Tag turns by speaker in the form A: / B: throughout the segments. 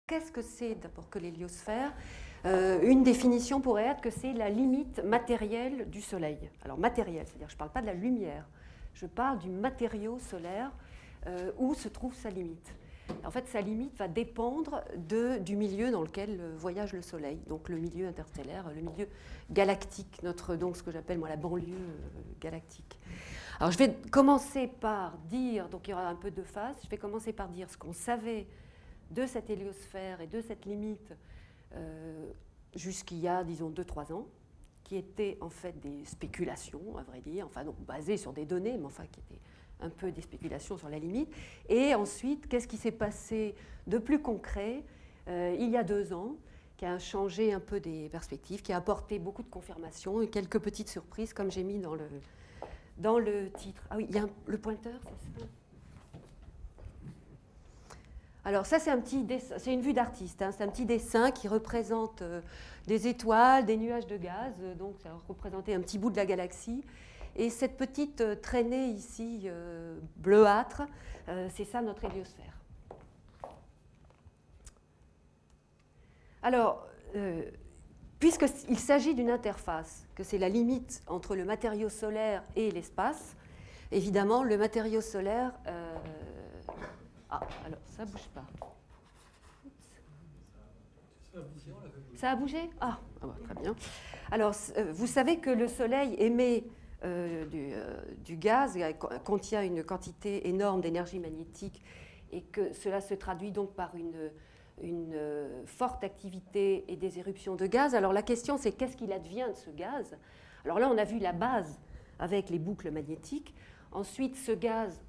A: Qu'est-ce que c'est d'abord que l'héliosphère? Une définition pourrait être que c'est la limite matérielle du Soleil. Alors matérielle, c'est-à-dire je ne parle pas de la lumière, je parle du matériau solaire où se trouve sa limite. En fait, sa limite va dépendre du milieu dans lequel voyage le Soleil, donc le milieu interstellaire, le milieu galactique, donc ce que j'appelle moi la banlieue galactique. Alors je vais commencer par dire, donc il y aura un peu de phase, je vais commencer par dire ce qu'on savait de cette héliosphère et de cette limite jusqu'il y a, disons, 2-3 ans, qui étaient en fait des spéculations, à vrai dire, enfin donc basées sur des données, mais enfin qui étaient un peu des spéculations sur la limite. Et ensuite, qu'est-ce qui s'est passé de plus concret il y a 2 ans, qui a changé un peu des perspectives, qui a apporté beaucoup de confirmations et quelques petites surprises, comme j'ai mis dans le titre. Ah oui, il y a le pointeur, c'est ça ? Alors ça, c'est une vue d'artiste, hein, c'est un petit dessin qui représente des étoiles, des nuages de gaz, donc ça va représenter un petit bout de la galaxie. Et cette petite traînée ici, bleuâtre, c'est ça notre héliosphère. Alors, puisqu'il s'agit d'une interface, que c'est la limite entre le matériau solaire et l'espace, évidemment, le matériau solaire... Ah, alors, ça ne bouge pas. Ça a bougé ? Ah, très bien. Alors, vous savez que le Soleil émet du gaz, contient une quantité énorme d'énergie magnétique et que cela se traduit donc par une forte activité et des éruptions de gaz. Alors, la question, c'est qu'est-ce qu'il advient de ce gaz ? Alors là, on a vu la base avec les boucles magnétiques. Ensuite, ce gaz,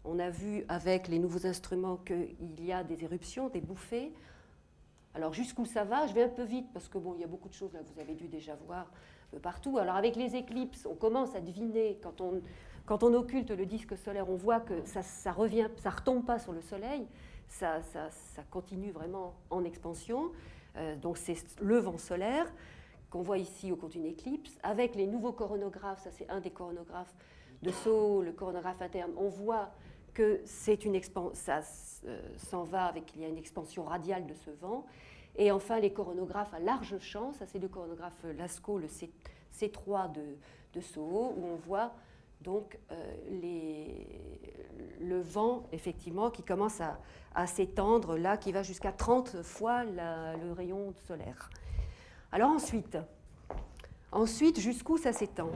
A: on a vu avec les nouveaux instruments qu'il y a des éruptions, des bouffées. Alors jusqu'où ça va? Je vais un peu vite parce que bon, il y a beaucoup de choses là que vous avez dû déjà voir partout. Alors avec les éclipses, on commence à deviner, quand on occulte le disque solaire, on voit que ça retombe pas sur le Soleil, ça continue vraiment en expansion. Donc c'est le vent solaire qu'on voit ici au cours d'une éclipse. Avec les nouveaux coronographes, ça c'est un des coronographes de SOHO, le coronographe interne, on voit que ça s'en va il y a une expansion radiale de ce vent. Et enfin, les coronographes à large champ, ça c'est le coronographe LASCO, le C3 de SOHO, où on voit donc le vent, effectivement, qui commence à s'étendre, là, qui va jusqu'à 30 fois le rayon solaire. Alors ensuite jusqu'où ça s'étend ?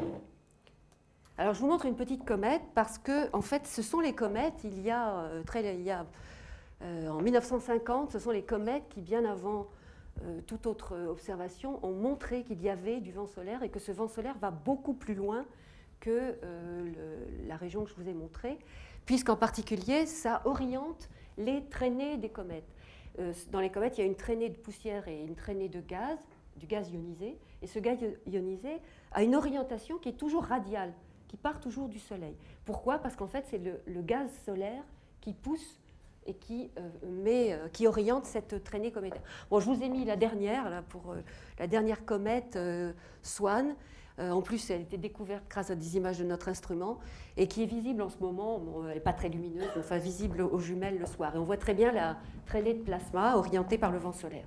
A: Alors, je vous montre une petite comète parce que, en fait, ce sont les comètes. En 1950, ce sont les comètes qui, bien avant toute autre observation, ont montré qu'il y avait du vent solaire et que ce vent solaire va beaucoup plus loin que la région que je vous ai montrée, puisqu'en particulier, ça oriente les traînées des comètes. Dans les comètes, il y a une traînée de poussière et une traînée de gaz, du gaz ionisé, et ce gaz ionisé a une orientation qui est toujours radiale, qui part toujours du Soleil. Pourquoi ? Parce qu'en fait, c'est le gaz solaire qui pousse et qui oriente cette traînée cométaire. Bon, je vous ai mis la dernière, là, pour la dernière comète Swan. En plus, elle a été découverte grâce à des images de notre instrument et qui est visible en ce moment. Bon, elle n'est pas très lumineuse, mais enfin visible aux jumelles le soir. Et on voit très bien la traînée de plasma orientée par le vent solaire.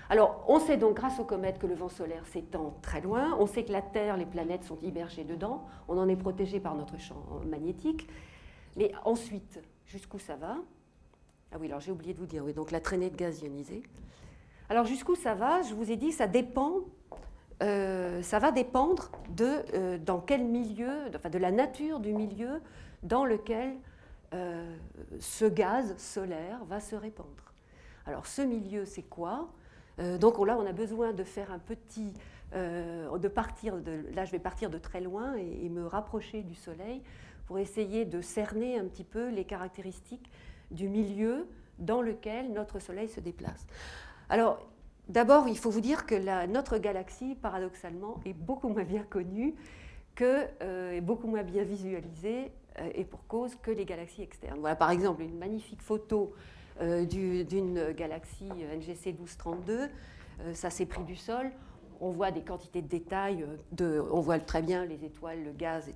A: Alors, on sait donc grâce aux comètes que le vent solaire s'étend très loin. On sait que la Terre, les planètes sont immergées dedans. On en est protégé par notre champ magnétique. Mais ensuite, jusqu'où ça va ? Ah oui, alors j'ai oublié de vous dire, oui, donc la traînée de gaz ionisé. Alors, jusqu'où ça va ? Je vous ai dit, ça va dépendre dans quel milieu, enfin de la nature du milieu dans lequel ce gaz solaire va se répandre. Alors, ce milieu, c'est quoi ? Donc là, on a besoin de faire un petit... là, je vais partir de très loin et me rapprocher du Soleil pour essayer de cerner un petit peu les caractéristiques du milieu dans lequel notre Soleil se déplace. Alors, d'abord, il faut vous dire que notre galaxie, paradoxalement, est beaucoup moins bien connue, est beaucoup moins bien visualisée, et pour cause que les galaxies externes. Voilà, par exemple, une magnifique photo d'une galaxie NGC 1232, ça s'est pris du sol. On voit des quantités de détails, on voit très bien les étoiles, le gaz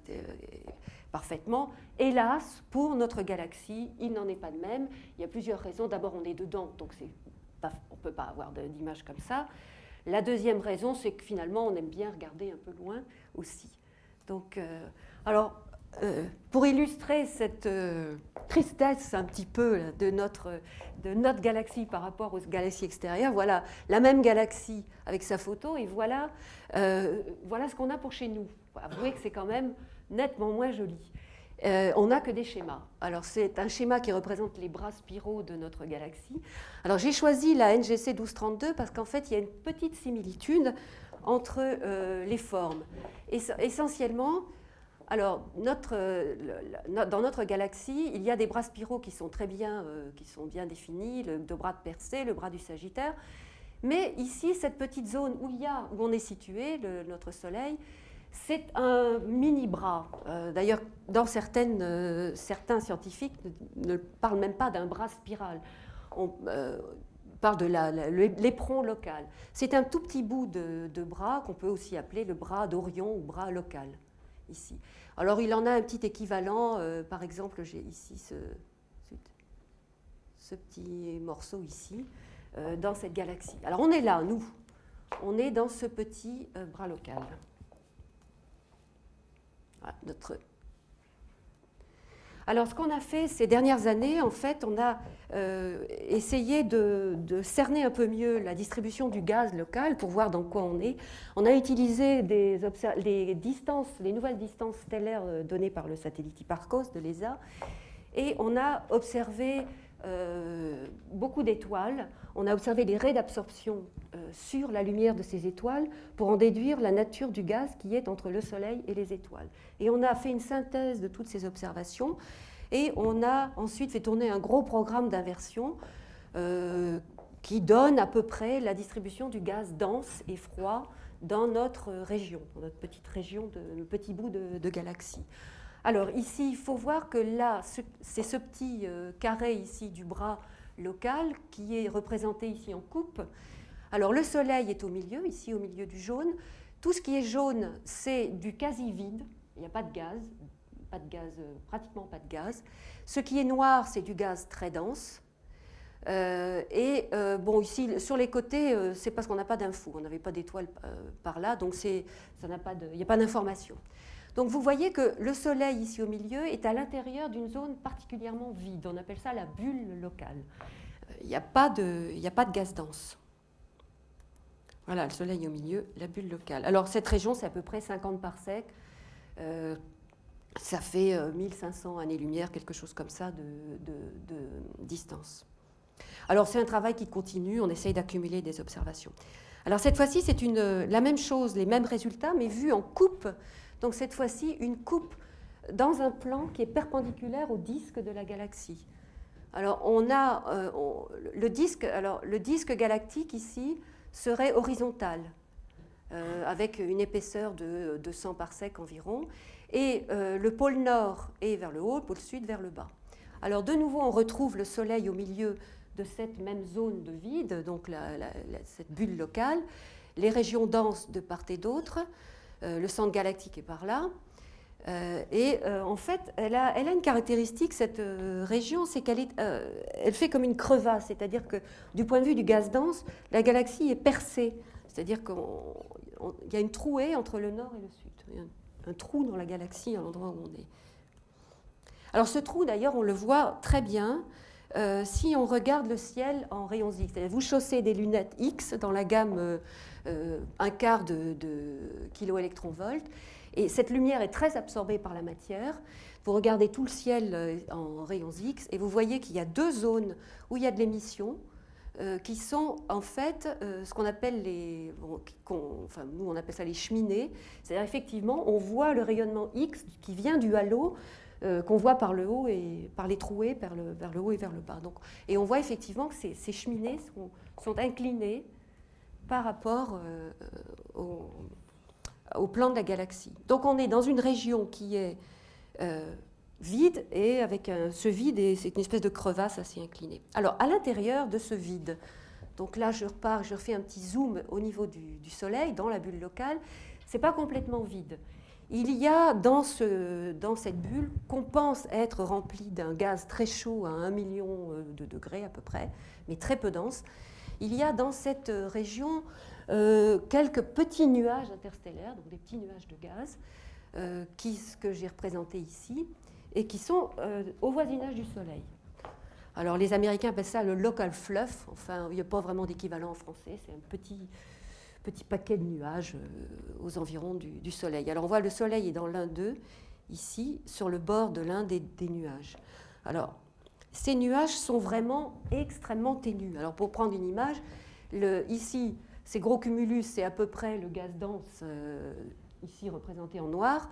A: parfaitement. Hélas, pour notre galaxie, il n'en est pas de même. Il y a plusieurs raisons. D'abord, on est dedans, donc c'est on ne peut pas avoir d'image comme ça. La deuxième raison, c'est que finalement, on aime bien regarder un peu loin aussi. Donc, pour illustrer cette tristesse un petit peu là, de notre galaxie par rapport aux galaxies extérieures, voilà la même galaxie avec sa photo, et voilà ce qu'on a pour chez nous. Avouez que c'est quand même nettement moins joli. On n'a que des schémas. Alors, c'est un schéma qui représente les bras spiraux de notre galaxie. Alors, j'ai choisi la NGC 1232 parce qu'en fait, il y a une petite similitude entre les formes. Essentiellement, alors, dans notre galaxie, il y a des bras spiraux qui sont bien définis, le bras de Persée, le bras du Sagittaire. Mais ici, cette petite zone où on est situé, notre Soleil, c'est un mini-bras. D'ailleurs, certains scientifiques ne parlent même pas d'un bras spiral. On parle de l'éperon local. C'est un tout petit bout de bras qu'on peut aussi appeler le bras d'Orion ou bras local, ici. Alors, il en a un petit équivalent. Par exemple, j'ai ici ce petit morceau ici, dans cette galaxie. Alors, on est là, nous. On est dans ce petit bras local. Voilà, Alors, ce qu'on a fait ces dernières années, en fait, on a essayé de cerner un peu mieux la distribution du gaz local pour voir dans quoi on est. On a utilisé les nouvelles distances stellaires données par le satellite Hipparcos de l'ESA, et on a observé beaucoup d'étoiles. On a observé les raies d'absorption sur la lumière de ces étoiles pour en déduire la nature du gaz qui est entre le Soleil et les étoiles. Et on a fait une synthèse de toutes ces observations et on a ensuite fait tourner un gros programme d'inversion qui donne à peu près la distribution du gaz dense et froid dans notre région, dans notre petite région, le petit bout de galaxie. Alors ici, il faut voir que là, c'est ce petit carré ici du bras local qui est représenté ici en coupe. Alors le Soleil est au milieu, ici au milieu du jaune. Tout ce qui est jaune, c'est du quasi-vide, il n'y a pas de gaz, pratiquement pas de gaz. Ce qui est noir, c'est du gaz très dense. Bon, ici, sur les côtés, c'est parce qu'on n'a pas d'infos, on n'avait pas d'étoiles par là, donc il n'y a pas d'information. Donc vous voyez que le Soleil ici au milieu est à l'intérieur d'une zone particulièrement vide. On appelle ça la bulle locale. Il n'y a pas de gaz dense. Voilà, le Soleil au milieu, la bulle locale. Alors cette région, c'est à peu près 50 parsecs. Ça fait 1500 années-lumière, quelque chose comme ça de distance. Alors c'est un travail qui continue, on essaye d'accumuler des observations. Alors cette fois-ci, c'est la même chose, les mêmes résultats, mais vus en coupe. Donc cette fois-ci, une coupe dans un plan qui est perpendiculaire au disque de la galaxie. Alors on a le disque galactique ici serait horizontal, avec une épaisseur de 200 parsecs environ, et le pôle nord est vers le haut, le pôle sud vers le bas. Alors de nouveau, on retrouve le Soleil au milieu de cette même zone de vide, donc cette bulle locale, les régions denses de part et d'autre. Le centre galactique est par là. En fait, elle a une caractéristique, cette région, c'est elle fait comme une crevasse, c'est-à-dire que du point de vue du gaz dense, la galaxie est percée, c'est-à-dire qu'il y a une trouée entre le nord et le sud. Il y a un trou dans la galaxie à l'endroit où on est. Alors ce trou, d'ailleurs, on le voit très bien si on regarde le ciel en rayons X. C'est-à-dire vous chaussez des lunettes X dans la gamme 1/4 de kiloélectronvolts, et cette lumière est très absorbée par la matière. Vous regardez tout le ciel en rayons X et vous voyez qu'il y a deux zones où il y a de l'émission qui sont en fait ce qu'on appelle nous on appelle ça les cheminées. C'est-à-dire effectivement on voit le rayonnement X qui vient du halo qu'on voit par le haut et par les trouées vers le haut et vers le bas. Donc, et on voit effectivement que ces cheminées sont inclinées par rapport au plan de la galaxie. Donc on est dans une région qui est vide, et avec ce vide, c'est une espèce de crevasse assez inclinée. Alors à l'intérieur de ce vide, donc là je refais un petit zoom au niveau du Soleil, dans la bulle locale, c'est pas complètement vide. Il y a dans cette bulle, qu'on pense être remplie d'un gaz très chaud à 1 million de degrés à peu près, mais très peu dense, il y a dans cette région quelques petits nuages interstellaires, donc des petits nuages de gaz, que j'ai représentés ici, et qui sont au voisinage du Soleil. Alors les Américains appellent ça le local fluff, enfin il n'y a pas vraiment d'équivalent en français, c'est un petit paquet de nuages aux environs du Soleil. Alors on voit le Soleil est dans l'un d'eux, ici, sur le bord de l'un des nuages. Alors ces nuages sont vraiment extrêmement ténus. Alors pour prendre une image, ici, ces gros cumulus, c'est à peu près le gaz dense, ici représenté en noir,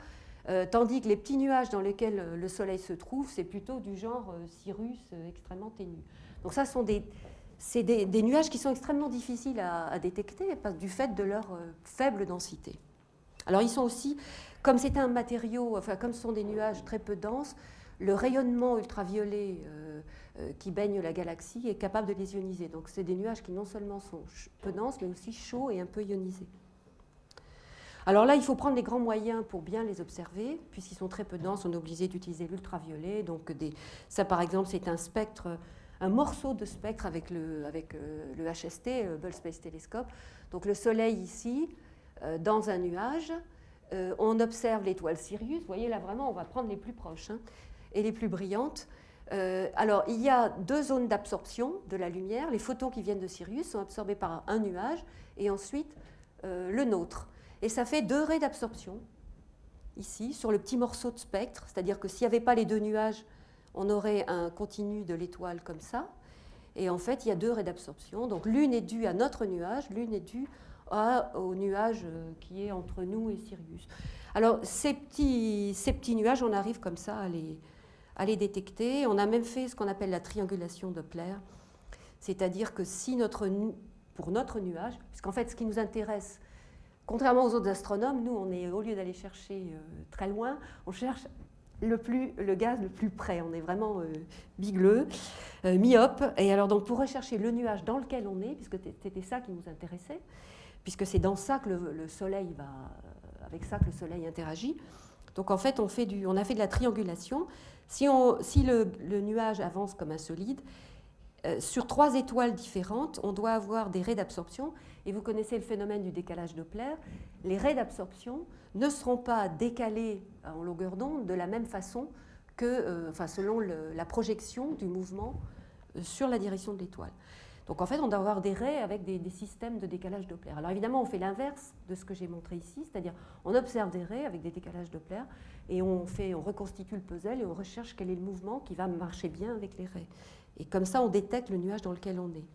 A: tandis que les petits nuages dans lesquels le Soleil se trouve, c'est plutôt du genre cirrus extrêmement ténus. Donc ça sont des nuages qui sont extrêmement difficiles à détecter du fait de leur faible densité. Alors ils sont aussi, comme c'est un matériau, enfin comme ce sont des nuages très peu denses, le rayonnement ultraviolet qui baigne la galaxie est capable de les ioniser. Donc c'est des nuages qui non seulement sont peu denses, mais aussi chauds et un peu ionisés. Alors là, il faut prendre les grands moyens pour bien les observer, puisqu'ils sont très peu denses, on est obligé d'utiliser l'ultraviolet. Donc ça, par exemple, c'est un spectre, un morceau de spectre avec le HST, le Hubble Space Telescope. Donc le Soleil ici, dans un nuage, on observe l'étoile Sirius. Vous voyez, là, vraiment, on va prendre les plus proches et les plus brillantes. Alors, il y a deux zones d'absorption de la lumière. Les photons qui viennent de Sirius sont absorbés par un nuage, et ensuite le nôtre. Et ça fait 2 raies d'absorption, ici, sur le petit morceau de spectre. C'est-à-dire que s'il n'y avait pas les 2 nuages, on aurait un continu de l'étoile comme ça. Et en fait, il y a 2 raies d'absorption. Donc l'une est due à notre nuage, l'une est due au nuage qui est entre nous et Sirius. Alors ces petits nuages, on arrive comme ça à les détecter. On a même fait ce qu'on appelle la triangulation Doppler. C'est-à-dire que pour notre nuage, puisqu'en fait, ce qui nous intéresse, contrairement aux autres astronomes, nous, au lieu d'aller chercher très loin, on cherche le gaz le plus près. On est vraiment bigleux, myope. Et alors, donc, pour rechercher le nuage dans lequel on est, puisque c'était ça qui nous intéressait, puisque c'est dans ça que le Soleil avec ça que le Soleil interagit. Donc, en fait, on a fait de la triangulation. Si le nuage avance comme un solide, sur 3 étoiles différentes, on doit avoir des raies d'absorption. Et vous connaissez le phénomène du décalage Doppler. Les raies d'absorption ne seront pas décalées en longueur d'onde de la même façon que, selon la projection du mouvement sur la direction de l'étoile. Donc en fait, on doit avoir des raies avec des systèmes de décalage Doppler. Alors évidemment, on fait l'inverse de ce que j'ai montré ici, c'est-à-dire on observe des raies avec des décalages Doppler et on reconstitue le puzzle et on recherche quel est le mouvement qui va marcher bien avec les raies. Et comme ça, on détecte le nuage dans lequel on est.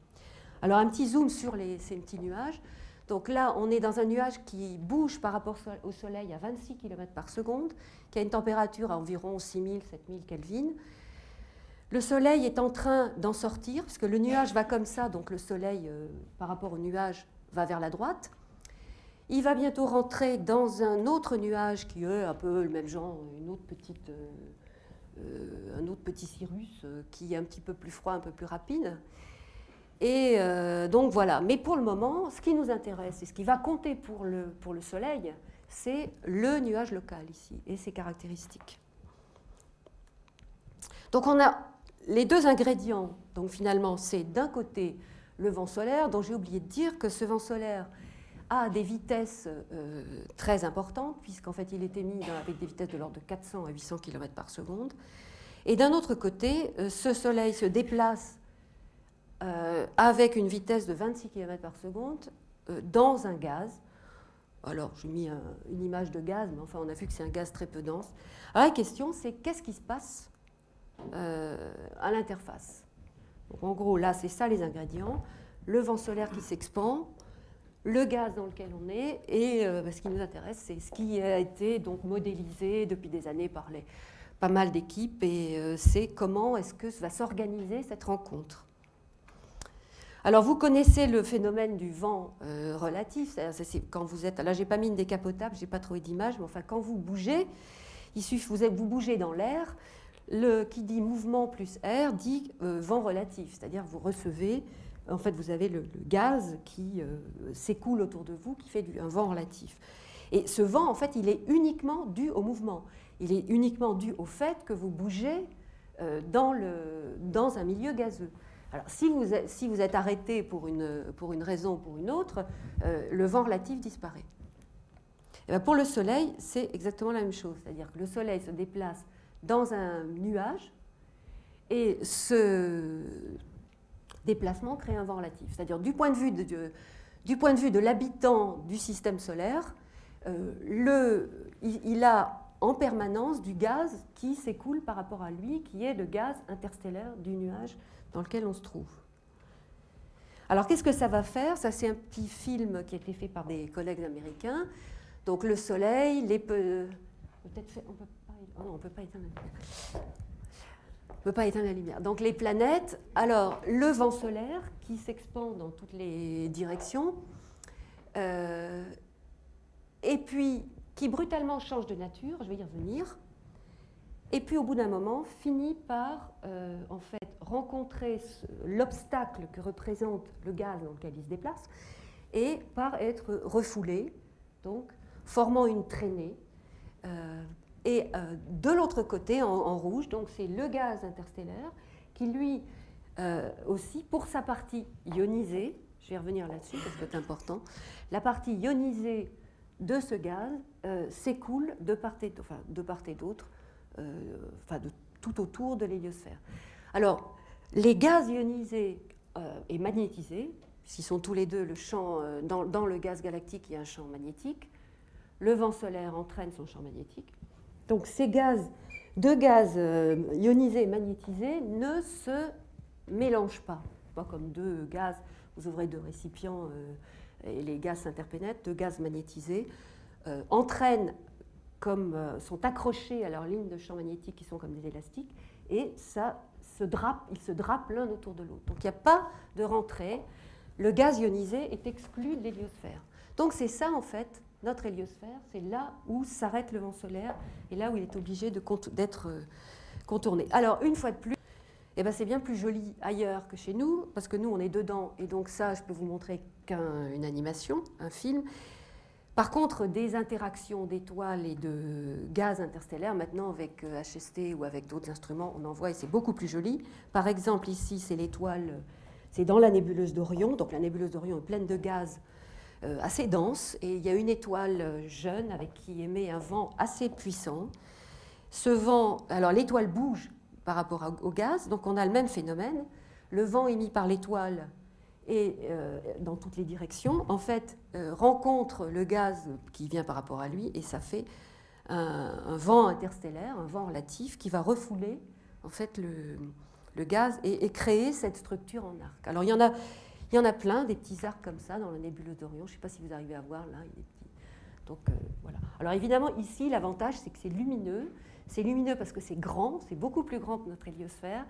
A: Alors un petit zoom sur ces petits nuages. Donc là, on est dans un nuage qui bouge par rapport au Soleil à 26 km par seconde, qui a une température à environ 6000, 7000 Kelvin. Le Soleil est en train d'en sortir, puisque le nuage va comme ça, donc le Soleil, par rapport au nuage, va vers la droite. Il va bientôt rentrer dans un autre nuage qui est un peu le même genre, un autre petit cirrus qui est un petit peu plus froid, un peu plus rapide. Et donc voilà. Mais pour le moment, ce qui nous intéresse et ce qui va compter pour le Soleil, c'est le nuage local ici et ses caractéristiques. Donc on a les 2 ingrédients. Donc finalement, c'est d'un côté le vent solaire, dont j'ai oublié de dire que ce vent solaire a des vitesses très importantes, puisqu'en fait il est émis avec des vitesses de l'ordre de 400 à 800 km par seconde. Et d'un autre côté, ce Soleil se déplace avec une vitesse de 26 km par seconde dans un gaz. Alors, j'ai mis une image de gaz, mais enfin, on a vu que c'est un gaz très peu dense. Alors, la question, c'est qu'est-ce qui se passe à l'interface? Donc, en gros, là, c'est ça les ingrédients. Le vent solaire qui s'expand, le gaz dans lequel on est, et ce qui nous intéresse, c'est ce qui a été donc modélisé depuis des années par pas mal d'équipes, et c'est comment est-ce que va s'organiser cette rencontre. Alors, vous connaissez le phénomène du vent relatif. C'est quand vous êtes... Là, je n'ai pas mis une décapotable, je n'ai pas trouvé d'image, mais enfin, quand vous bougez, vous bougez dans l'air. Qui dit mouvement plus air dit vent relatif, c'est-à-dire vous recevez... En fait, vous avez le gaz qui s'écoule autour de vous, qui fait un vent relatif. Et ce vent, en fait, il est uniquement dû au mouvement. Il est uniquement dû au fait que vous bougez dans un milieu gazeux. Alors, si vous êtes arrêté pour une raison ou pour une autre, le vent relatif disparaît. Et bien pour le Soleil, c'est exactement la même chose. C'est-à-dire que le Soleil se déplace dans un nuage et ce déplacement crée un vent relatif. C'est-à-dire du point de vue de l'habitant du système solaire, il a en permanence du gaz qui s'écoule par rapport à lui, qui est le gaz interstellaire du nuage dans lequel on se trouve. Alors qu'est-ce que ça va faire? Ça, c'est un petit film qui a été fait par des collègues américains. Donc le Soleil, on peut pas éteindre la lumière. On peut pas éteindre la lumière. Donc les planètes, alors le vent solaire qui s'expand dans toutes les directions, et puis qui brutalement change de nature, je vais y revenir, et puis au bout d'un moment finit par en fait rencontrer l'obstacle que représente le gaz dans lequel il se déplace, et par être refoulé, donc formant une traînée. Et de l'autre côté, en rouge, donc c'est le gaz interstellaire qui, lui aussi, pour sa partie ionisée, je vais revenir là-dessus parce que c'est important, la partie ionisée de ce gaz s'écoule de part et d'autre, de tout autour de l'héliosphère. Alors, les gaz ionisés et magnétisés, puisqu'ils sont tous les deux le champ, dans le gaz galactique, il y a un champ magnétique. Le vent solaire entraîne son champ magnétique. Donc ces deux gaz ionisés et magnétisés ne se mélangent pas. Pas comme deux gaz, vous ouvrez deux récipients et les gaz s'interpénètrent, deux gaz magnétisés entraînent sont accrochés à leurs lignes de champ magnétique qui sont comme des élastiques et ils se drapent l'un autour de l'autre. Donc il n'y a pas de rentrée. Le gaz ionisé est exclu de l'héliosphère. Donc c'est ça en fait. Notre héliosphère, c'est là où s'arrête le vent solaire et là où il est obligé d'être contourné. Alors, une fois de plus, c'est bien plus joli ailleurs que chez nous, parce que nous, on est dedans, et donc ça, je peux vous montrer qu'une animation, un film. Par contre, des interactions d'étoiles et de gaz interstellaires, maintenant avec HST ou avec d'autres instruments, on en voit et c'est beaucoup plus joli. Par exemple, ici, c'est l'étoile, c'est dans la nébuleuse d'Orion, donc la nébuleuse d'Orion est pleine de gaz assez dense, et il y a une étoile jeune qui émet un vent assez puissant. Ce vent, alors l'étoile bouge par rapport au gaz, donc on a le même phénomène. Le vent émis par l'étoile et dans toutes les directions, en fait, rencontre le gaz qui vient par rapport à lui, et ça fait un vent interstellaire, un vent relatif qui va refouler en fait le gaz et créer cette structure en arc. Alors il y en a plein, des petits arcs comme ça dans la nébuleuse d'Orion. Je ne sais pas si vous arrivez à voir là, il est petit. Donc voilà. Alors évidemment, ici, l'avantage, c'est que c'est lumineux. C'est lumineux parce que c'est grand, c'est beaucoup plus grand que notre héliosphère.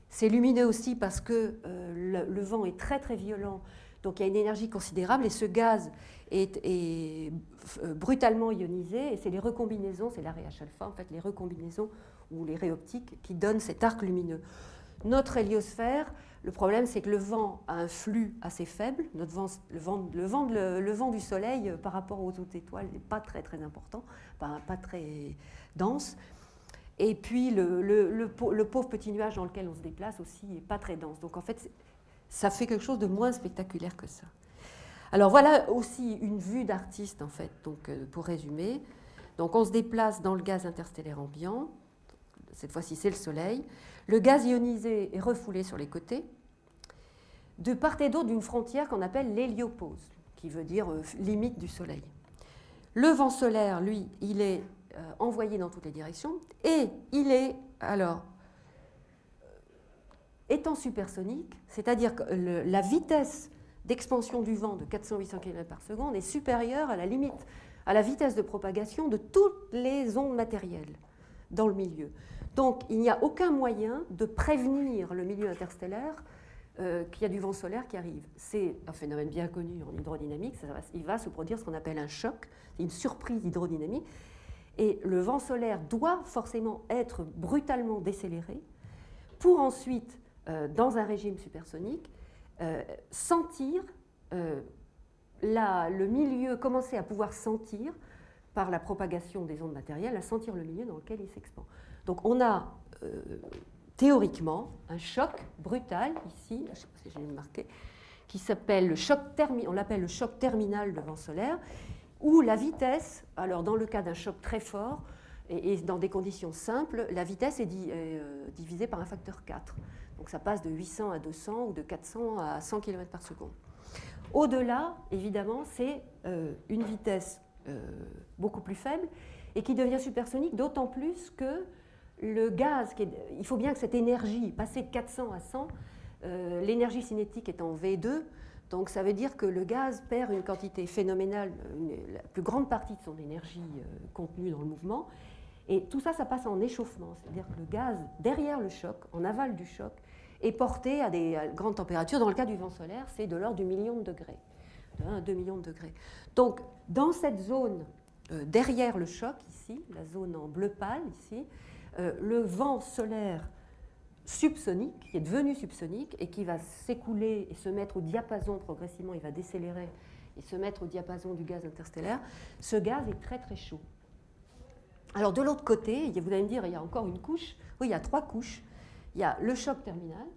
A: C'est lumineux aussi parce que le vent est très très violent, donc il y a une énergie considérable et ce gaz est brutalement ionisé et c'est les recombinaisons, c'est l'arrêt H-alpha, en fait les recombinaisons ou les raies optiques qui donnent cet arc lumineux. Notre héliosphère, le problème c'est que le vent a un flux assez faible, le vent du Soleil par rapport aux autres étoiles n'est pas très très important, pas très dense. Et puis le pauvre petit nuage dans lequel on se déplace aussi n'est pas très dense. Donc en fait, ça fait quelque chose de moins spectaculaire que ça. Alors voilà aussi une vue d'artiste en fait, donc, pour résumer. Donc on se déplace dans le gaz interstellaire ambiant, cette fois-ci c'est le Soleil. Le gaz ionisé est refoulé sur les côtés, de part et d'autre d'une frontière qu'on appelle l'héliopause, qui veut dire limite du Soleil. Le vent solaire, lui, il est envoyé dans toutes les directions, et il est, alors, étant supersonique, c'est-à-dire que la vitesse d'expansion du vent de 400-800 km par seconde est supérieure à la limite, à la vitesse de propagation de toutes les ondes matérielles dans le milieu. Donc, il n'y a aucun moyen de prévenir le milieu interstellaire qu'il y a du vent solaire qui arrive. C'est un phénomène bien connu en hydrodynamique, il va se produire ce qu'on appelle un choc, c'est une surprise hydrodynamique, et le vent solaire doit forcément être brutalement décéléré pour ensuite, dans un régime supersonique, sentir le milieu, commencer à pouvoir sentir, par la propagation des ondes matérielles, à sentir le milieu dans lequel il s'expand. Donc on a théoriquement un choc brutal, ici, je ne sais pas si j'ai marqué, qui s'appelle le choc on l'appelle le choc terminal de vent solaire, où la vitesse, alors dans le cas d'un choc très fort, et dans des conditions simples, la vitesse est divisée par un facteur 4. Donc ça passe de 800 à 200 ou de 400 à 100 km par seconde. Au-delà, évidemment, c'est une vitesse beaucoup plus faible et qui devient supersonique, d'autant plus que le gaz, il faut bien que cette énergie, passer de 400 à 100, l'énergie cinétique est en V2, donc ça veut dire que le gaz perd une quantité phénoménale, la plus grande partie de son énergie contenue dans le mouvement, et tout ça, ça passe en échauffement, c'est-à-dire que le gaz, derrière le choc, en aval du choc, est porté à des grandes températures. Dans le cas du vent solaire, c'est de l'ordre du million de degrés, de 1 à 2 millions de degrés. Donc, dans cette zone derrière le choc, ici, la zone en bleu pâle, ici, le vent solaire subsonique, qui est devenu subsonique et qui va s'écouler et se mettre au diapason progressivement, il va décélérer et se mettre au diapason du gaz interstellaire, ce gaz est très très chaud. Alors de l'autre côté, vous allez me dire, il y a encore une couche. Oui, il y a 3 couches. Il y a le choc terminal,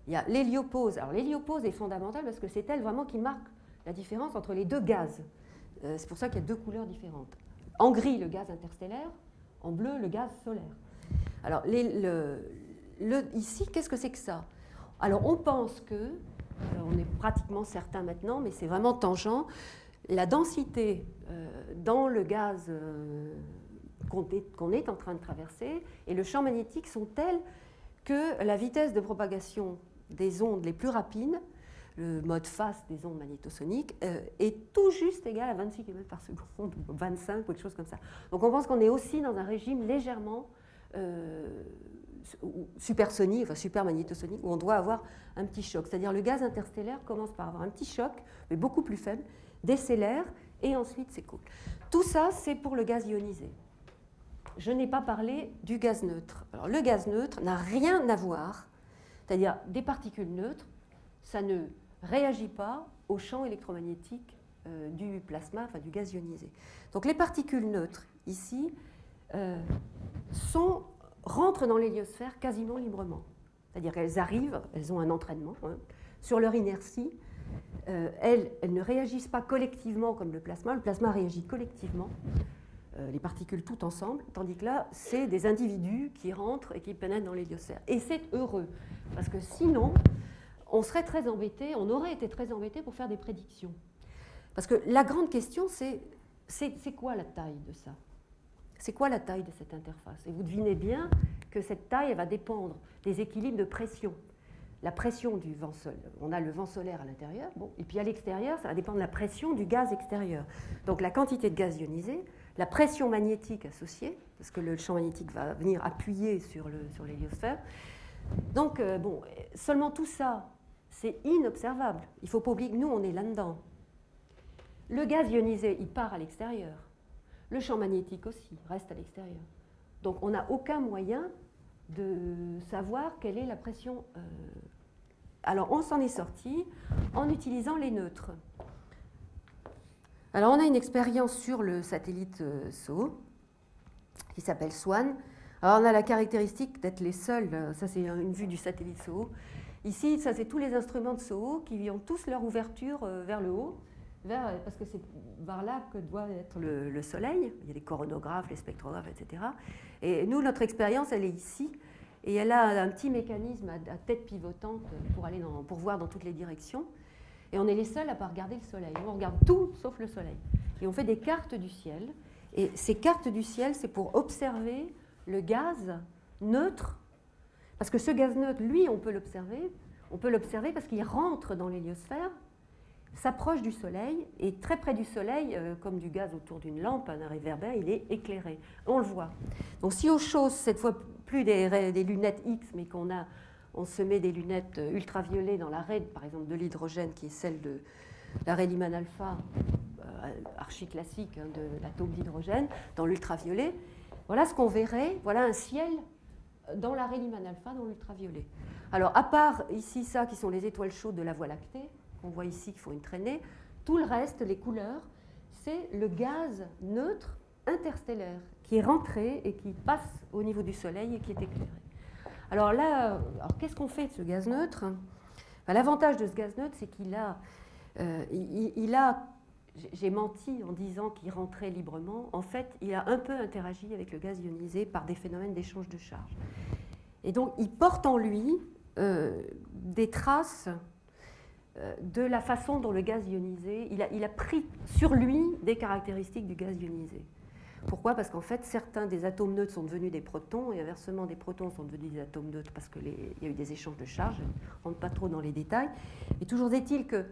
A: il y a l'héliopause. Alors l'héliopause est fondamentale parce que c'est elle vraiment qui marque la différence entre les deux gaz. C'est pour ça qu'il y a 2 couleurs différentes. En gris, le gaz interstellaire, en bleu, le gaz solaire. Alors ici, qu'est-ce que c'est que ça? Alors on pense que, on est pratiquement certain maintenant, mais c'est vraiment tangent, la densité dans le gaz qu'on est en train de traverser et le champ magnétique sont tels que la vitesse de propagation des ondes les plus rapides, le mode phase des ondes magnétosoniques, est tout juste égal à 26 km par seconde, ou 25, ou quelque chose comme ça. Donc on pense qu'on est aussi dans un régime légèrement supersonique, enfin supermagnétosonique, où on doit avoir un petit choc. C'est-à-dire le gaz interstellaire commence par avoir un petit choc, mais beaucoup plus faible, décélère et ensuite s'écoule. Tout ça, c'est pour le gaz ionisé. Je n'ai pas parlé du gaz neutre. Alors, le gaz neutre n'a rien à voir, c'est-à-dire des particules neutres, ça ne réagit pas au champ électromagnétique du plasma, enfin du gaz ionisé. Donc les particules neutres, ici, rentrent dans l'héliosphère quasiment librement. C'est-à-dire qu'elles arrivent, elles ont un entraînement sur leur inertie. Elles ne réagissent pas collectivement comme le plasma réagit collectivement. Les particules toutes ensemble, tandis que là, c'est des individus qui rentrent et qui pénètrent dans l'héliosphère. Et c'est heureux, parce que sinon, on serait très embêté, on aurait été très embêté pour faire des prédictions. Parce que la grande question, c'est quoi la taille de ça? C'est quoi la taille de cette interface? Et vous devinez bien que cette taille, elle va dépendre des équilibres de pression. La pression du vent solaire, on a le vent solaire à l'intérieur, bon, et puis à l'extérieur, ça va dépendre de la pression du gaz extérieur. Donc la quantité de gaz ionisé, la pression magnétique associée, parce que le champ magnétique va venir appuyer sur l'héliosphère. Donc, bon, seulement tout ça, c'est inobservable. Il ne faut pas oublier que nous, on est là-dedans. Le gaz ionisé, il part à l'extérieur. Le champ magnétique aussi reste à l'extérieur. Donc, on n'a aucun moyen de savoir quelle est la pression. Alors, on s'en est sorti en utilisant les neutres. Alors, on a une expérience sur le satellite SOHO qui s'appelle SWAN. Alors, on a la caractéristique d'être les seuls, ça c'est une vue du satellite SOHO. Ici, ça c'est tous les instruments de SOHO qui ont tous leur ouverture vers le haut, parce que c'est vers là que doit être le Soleil. Il y a les coronographes, les spectrographes, etc. Et nous, notre expérience, elle est ici. Et elle a un petit mécanisme à tête pivotante pour voir dans toutes les directions. Et on est les seuls à ne pas regarder le Soleil. On regarde tout sauf le Soleil. Et on fait des cartes du ciel. Et ces cartes du ciel, c'est pour observer le gaz neutre. Parce que ce gaz neutre, lui, on peut l'observer. On peut l'observer parce qu'il rentre dans l'héliosphère, s'approche du Soleil, et très près du Soleil, comme du gaz autour d'une lampe, un réverbère, il est éclairé. On le voit. Donc si on chose cette fois plus des lunettes X, mais on se met des lunettes ultraviolettes dans la raie, par exemple, de l'hydrogène, qui est celle de la raie Lyman alpha, archi-classique de l'atome d'hydrogène, dans l'ultraviolet, voilà ce qu'on verrait, voilà un ciel dans la raie Lyman alpha, dans l'ultraviolet. Alors, à part ici, ça, qui sont les étoiles chaudes de la Voie lactée, qu'on voit ici, qui font une traînée, tout le reste, les couleurs, c'est le gaz neutre interstellaire qui est rentré et qui passe au niveau du Soleil et qui est éclairé. Alors là, qu'est-ce qu'on fait de ce gaz neutre? L'avantage de ce gaz neutre, c'est qu'il a, j'ai menti en disant qu'il rentrait librement. En fait, il a un peu interagi avec le gaz ionisé par des phénomènes d'échange de charge. Et donc, il porte en lui des traces de la façon dont le gaz ionisé, il a pris sur lui des caractéristiques du gaz ionisé. Pourquoi? Parce qu'en fait, certains des atomes neutres sont devenus des protons, et inversement, des protons sont devenus des atomes neutres parce qu'il y a eu des échanges de charges. Je ne rentre pas trop dans les détails. Et toujours est-il que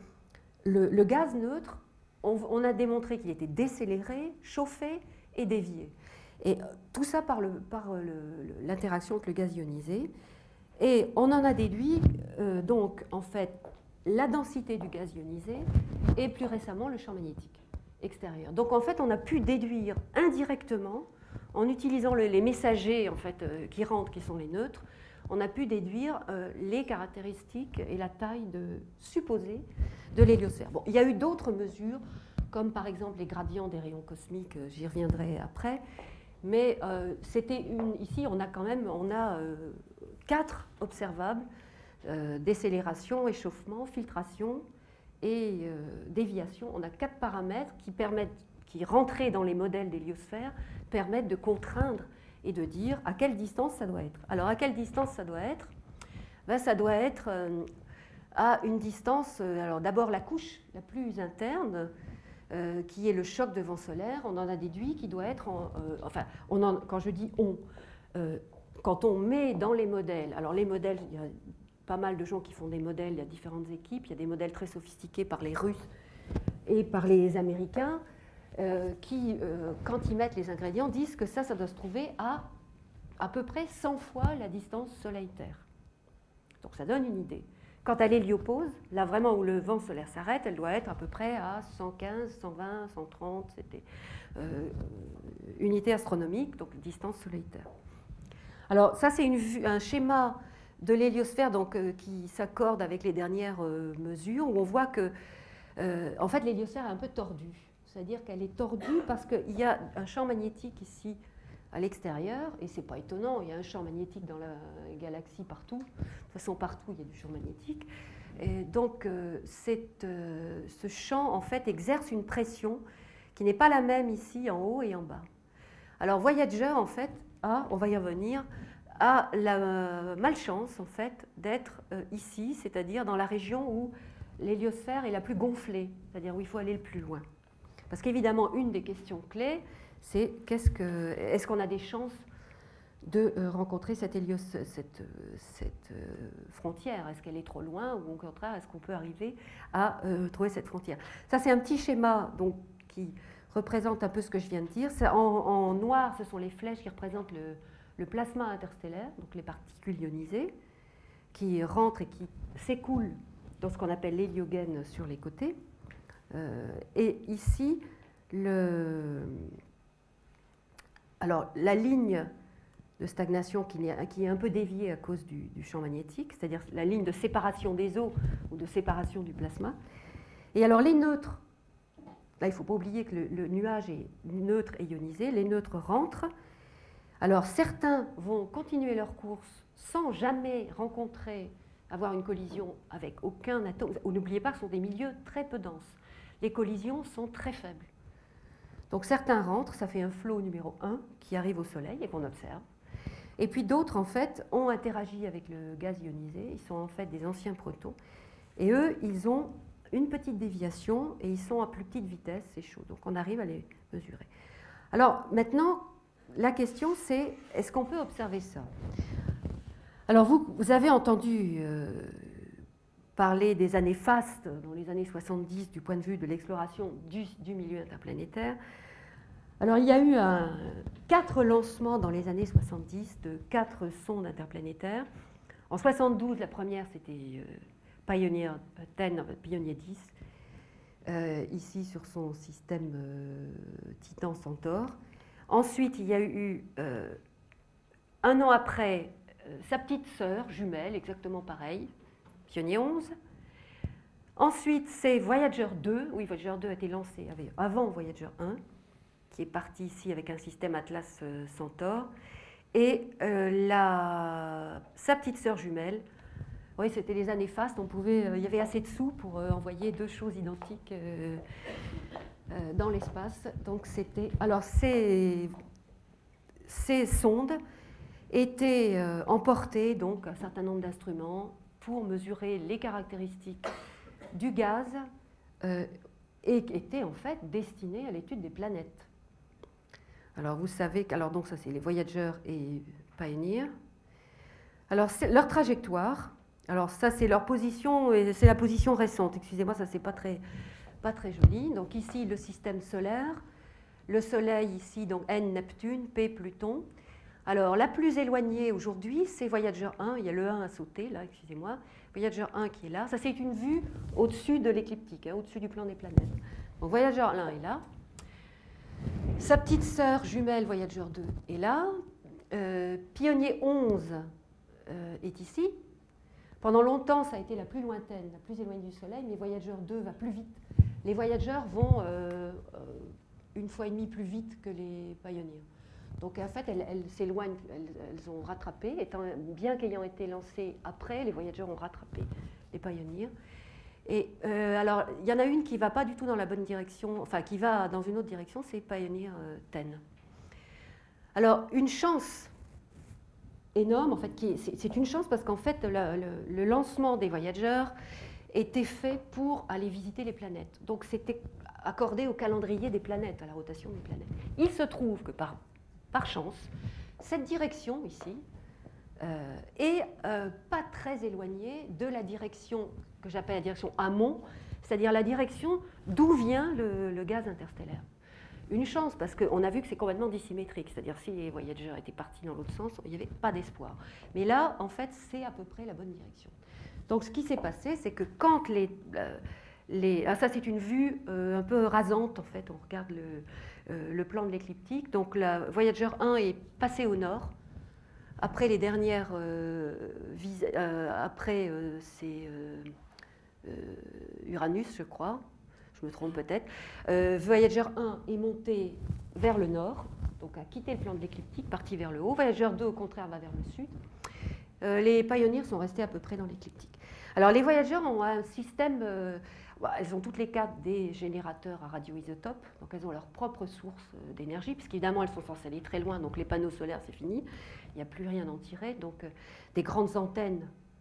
A: le gaz neutre, on a démontré qu'il était décéléré, chauffé et dévié. Et tout ça par l'interaction avec le gaz ionisé. Et on en a déduit, donc, en fait, la densité du gaz ionisé et plus récemment le champ magnétique extérieur. Donc en fait, on a pu déduire indirectement, en utilisant les messagers en fait, qui rentrent, qui sont les neutres, on a pu déduire les caractéristiques et la taille supposée de l'héliosphère. Bon, il y a eu d'autres mesures, comme par exemple les gradients des rayons cosmiques, j'y reviendrai après, mais ici on a quand même 4 observables, décélération, échauffement, filtration et déviation. On a 4 paramètres qui rentrés dans les modèles d'héliosphère, permettent de contraindre et de dire à quelle distance ça doit être. Alors à quelle distance ça doit être? Ça doit être à une distance, alors d'abord la couche la plus interne, qui est le choc de vent solaire, on en a déduit qui doit être, quand je dis quand on met dans les modèles, alors les modèles, il y a pas mal de gens qui font des modèles, il y a différentes équipes, il y a des modèles très sophistiqués par les Russes et par les Américains, qui, quand ils mettent les ingrédients, disent que ça doit se trouver à peu près 100 fois la distance Soleil-Terre. Donc ça donne une idée. Quant à l'héliopause, là vraiment où le vent solaire s'arrête, elle doit être à peu près à 115, 120, 130, c'était unité astronomique, donc distance Soleil-Terre. Alors ça c'est un schéma de l'héliosphère qui s'accorde avec les dernières mesures, où on voit que en fait, l'héliosphère est un peu tordue. C'est-à-dire qu'elle est tordue parce qu'il y a un champ magnétique ici à l'extérieur, et ce n'est pas étonnant, il y a un champ magnétique dans la galaxie partout. De toute façon, partout, il y a du champ magnétique. Et donc, ce champ, en fait, exerce une pression qui n'est pas la même ici, en haut et en bas. Alors, Voyager, en fait, on va y revenir, a la malchance, en fait, d'être ici, c'est-à-dire dans la région où l'héliosphère est la plus gonflée, c'est-à-dire où il faut aller le plus loin. Parce qu'évidemment, une des questions clés, c'est est-ce qu'on a des chances de rencontrer cette frontière? Est-ce qu'elle est trop loin, ou au contraire, est-ce qu'on peut arriver à trouver cette frontière? Ça, c'est un petit schéma donc, qui représente un peu ce que je viens de dire. En noir, ce sont les flèches qui représentent le plasma interstellaire, donc les particules ionisées, qui rentrent et qui s'écoulent dans ce qu'on appelle l'héliogène sur les côtés. Et ici, alors, la ligne de stagnation qui est un peu déviée à cause du champ magnétique, c'est-à-dire la ligne de séparation des eaux ou de séparation du plasma. Et alors les neutres, là il ne faut pas oublier que le nuage est neutre et ionisé, les neutres rentrent. Alors certains vont continuer leur course sans jamais avoir une collision avec aucun atome. N'oubliez pas que ce sont des milieux très peu denses. Les collisions sont très faibles. Donc certains rentrent, ça fait un flot numéro 1 qui arrive au Soleil et qu'on observe. Et puis d'autres, en fait, ont interagi avec le gaz ionisé. Ils sont en fait des anciens protons. Et eux, ils ont une petite déviation et ils sont à plus petite vitesse, c'est chaud. Donc on arrive à les mesurer. Alors maintenant, la question c'est, est-ce qu'on peut observer ça? Alors vous avez entendu parler des années fastes, dans les années 70, du point de vue de l'exploration du milieu interplanétaire. Alors il y a eu 4 lancements dans les années 70 de 4 sondes interplanétaires. En 72, la première c'était Pioneer 10, Pioneer 10, ici sur son système Titan-Centaure. Ensuite, il y a eu, un an après, sa petite sœur jumelle, exactement pareil, Pioneer 11. Ensuite, c'est Voyager 2. Oui, Voyager 2 a été lancé avant Voyager 1, qui est parti ici avec un système Atlas Centaure. Et sa petite sœur jumelle. Oui, c'était les années fastes, il y avait assez de sous pour envoyer 2 choses identiques dans l'espace. Donc c'était, alors ces sondes étaient emportées donc un certain nombre d'instruments pour mesurer les caractéristiques du gaz et étaient en fait destinées à l'étude des planètes. Alors vous savez donc ça c'est les Voyager et Pioneer. Alors leur trajectoire. Alors ça c'est leur position et c'est la position récente. Excusez-moi, ça c'est pas très joli. Donc ici le système solaire, le Soleil ici donc N Neptune, P Pluton. Alors la plus éloignée aujourd'hui c'est Voyager 1. Il y a le 1 à sauter là, excusez-moi. Voyager 1 qui est là. Ça c'est une vue au-dessus de l'écliptique, au-dessus du plan des planètes. Donc Voyager 1 est là. Sa petite sœur jumelle Voyager 2 est là. Pionnier 11 est ici. Pendant longtemps, ça a été la plus lointaine, la plus éloignée du Soleil, mais Voyager 2 va plus vite. Les Voyagers vont 1,5 fois plus vite que les Pioneers. Donc en fait, elles s'éloignent, elles ont rattrapé, bien qu'ayant été lancées après, les Voyagers ont rattrapé les Pioneers. Et alors, il y en a une qui ne va pas du tout dans la bonne direction, enfin qui va dans une autre direction, c'est Pioneer 10. Alors, une chance énorme, en fait, c'est une chance parce qu'en fait, le lancement des Voyagers était fait pour aller visiter les planètes. Donc, c'était accordé au calendrier des planètes, à la rotation des planètes. Il se trouve que par chance, cette direction ici est pas très éloignée de la direction que j'appelle la direction amont, c'est-à-dire la direction d'où vient le gaz interstellaire. Une chance, parce qu'on a vu que c'est complètement dissymétrique, c'est-à-dire si les Voyagers étaient partis dans l'autre sens, il n'y avait pas d'espoir. Mais là, en fait, c'est à peu près la bonne direction. Donc ce qui s'est passé, c'est que quand ça c'est une vue un peu rasante, en fait, on regarde le plan de l'écliptique. Donc la Voyager 1 est passée au nord. Après les dernières c'est Uranus, je crois. Je me trompe peut-être. Voyager 1 est monté vers le nord, donc a quitté le plan de l'écliptique, parti vers le haut. Voyager 2, au contraire, va vers le sud. Les Pioneers sont restés à peu près dans l'écliptique. Alors les Voyagers ont un système, elles ont toutes les 4 des générateurs à radioisotopes, donc elles ont leur propre source d'énergie, puisqu'évidemment elles sont censées aller très loin, donc les panneaux solaires c'est fini, il n'y a plus rien à en tirer, donc des grandes antennes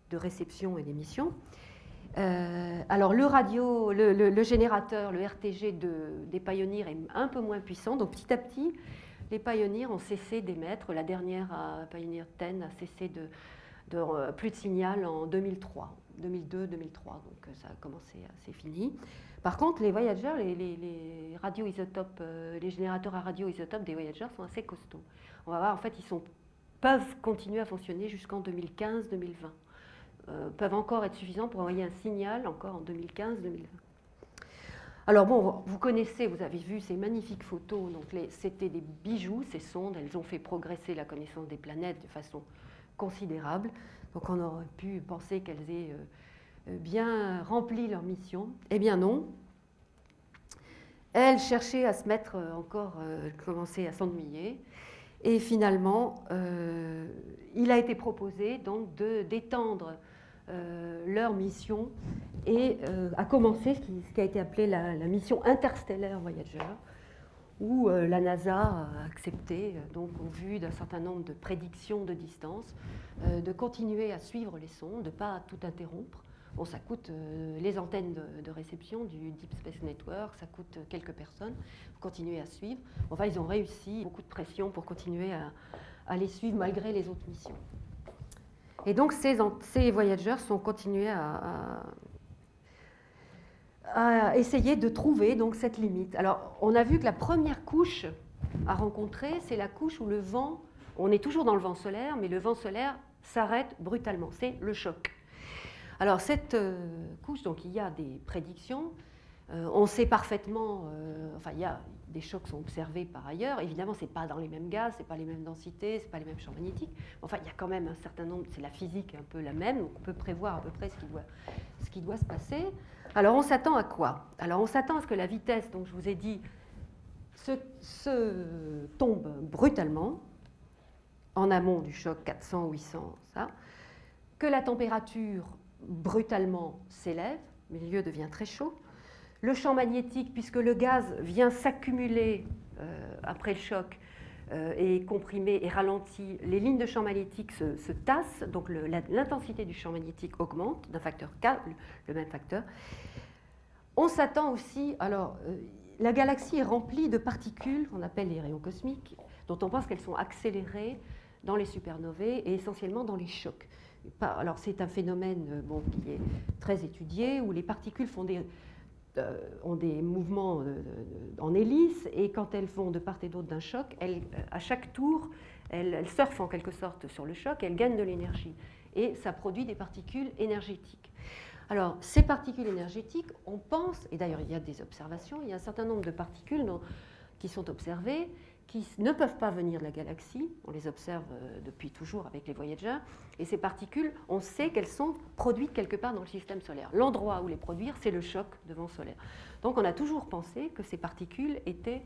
A: de réception et d'émission. Alors le générateur, le RTG des Pioneers est un peu moins puissant, donc petit à petit, les Pioneers ont cessé d'émettre. La dernière, Pioneer 10, a cessé de plus de signal en 2003, 2002-2003, donc ça a commencé, c'est fini. Par contre, les Voyagers, les radioisotopes, les générateurs à radioisotopes des Voyagers sont assez costauds. On va voir, en fait, peuvent continuer à fonctionner jusqu'en 2015-2020. Peuvent encore être suffisants pour envoyer un signal encore en 2015-2020. Alors bon, vous connaissez, vous avez vu ces magnifiques photos, donc c'était des bijoux, ces sondes, elles ont fait progresser la connaissance des planètes de façon considérable, donc on aurait pu penser qu'elles aient bien rempli leur mission. Eh bien non, elles cherchaient à se mettre encore, commençaient à s'ennuyer, et finalement, il a été proposé donc d'étendre leur mission et a commencé ce qui a été appelé la mission interstellaire Voyager, où la NASA a accepté, donc au vu d'un certain nombre de prédictions de distance, de continuer à suivre les sondes, de ne pas tout interrompre. Bon, ça coûte les antennes de réception du Deep Space Network, ça coûte quelques personnes pour continuer à suivre. Enfin, ils ont réussi, beaucoup de pression pour continuer à les suivre malgré les autres missions. Et donc ces Voyagers sont continués à essayer de trouver donc cette limite. Alors, on a vu que la première couche à rencontrer, c'est la couche où le vent, on est toujours dans le vent solaire, mais le vent solaire s'arrête brutalement, c'est le choc. Alors, cette couche, donc il y a des prédictions, on sait parfaitement, enfin, des chocs sont observés par ailleurs, évidemment, ce n'est pas dans les mêmes gaz, ce n'est pas les mêmes densités, ce n'est pas les mêmes champs magnétiques, enfin, il y a quand même un certain nombre, c'est la physique un peu la même, donc on peut prévoir à peu près ce qui doit se passer. Alors, on s'attend à quoi? Alors, on s'attend à ce que la vitesse, donc je vous ai dit, se tombe brutalement, en amont du choc 400, 800, ça. que la température brutalement s'élève, le milieu devient très chaud. Le champ magnétique, puisque le gaz vient s'accumuler après le choc, est comprimé et ralenti, les lignes de champ magnétique se tassent, donc l'intensité du champ magnétique augmente d'un facteur K, le même facteur. On s'attend aussi, alors la galaxie est remplie de particules qu'on appelle les rayons cosmiques, dont on pense qu'elles sont accélérées dans les supernovae et essentiellement dans les chocs. Alors c'est un phénomène qui est très étudié, où les particules ont des mouvements en hélice, et quand elles vont de part et d'autre d'un choc, à chaque tour, elles surfent en quelque sorte sur le choc, elles gagnent de l'énergie. Et ça produit des particules énergétiques. Alors, ces particules énergétiques, on pense, et d'ailleurs il y a des observations, il y a un certain nombre de particules qui sont observées, qui ne peuvent pas venir de la galaxie, on les observe depuis toujours avec les Voyagers, et ces particules, on sait qu'elles sont produites quelque part dans le système solaire. L'endroit où les produire, c'est le choc de vent solaire. Donc on a toujours pensé que ces particules étaient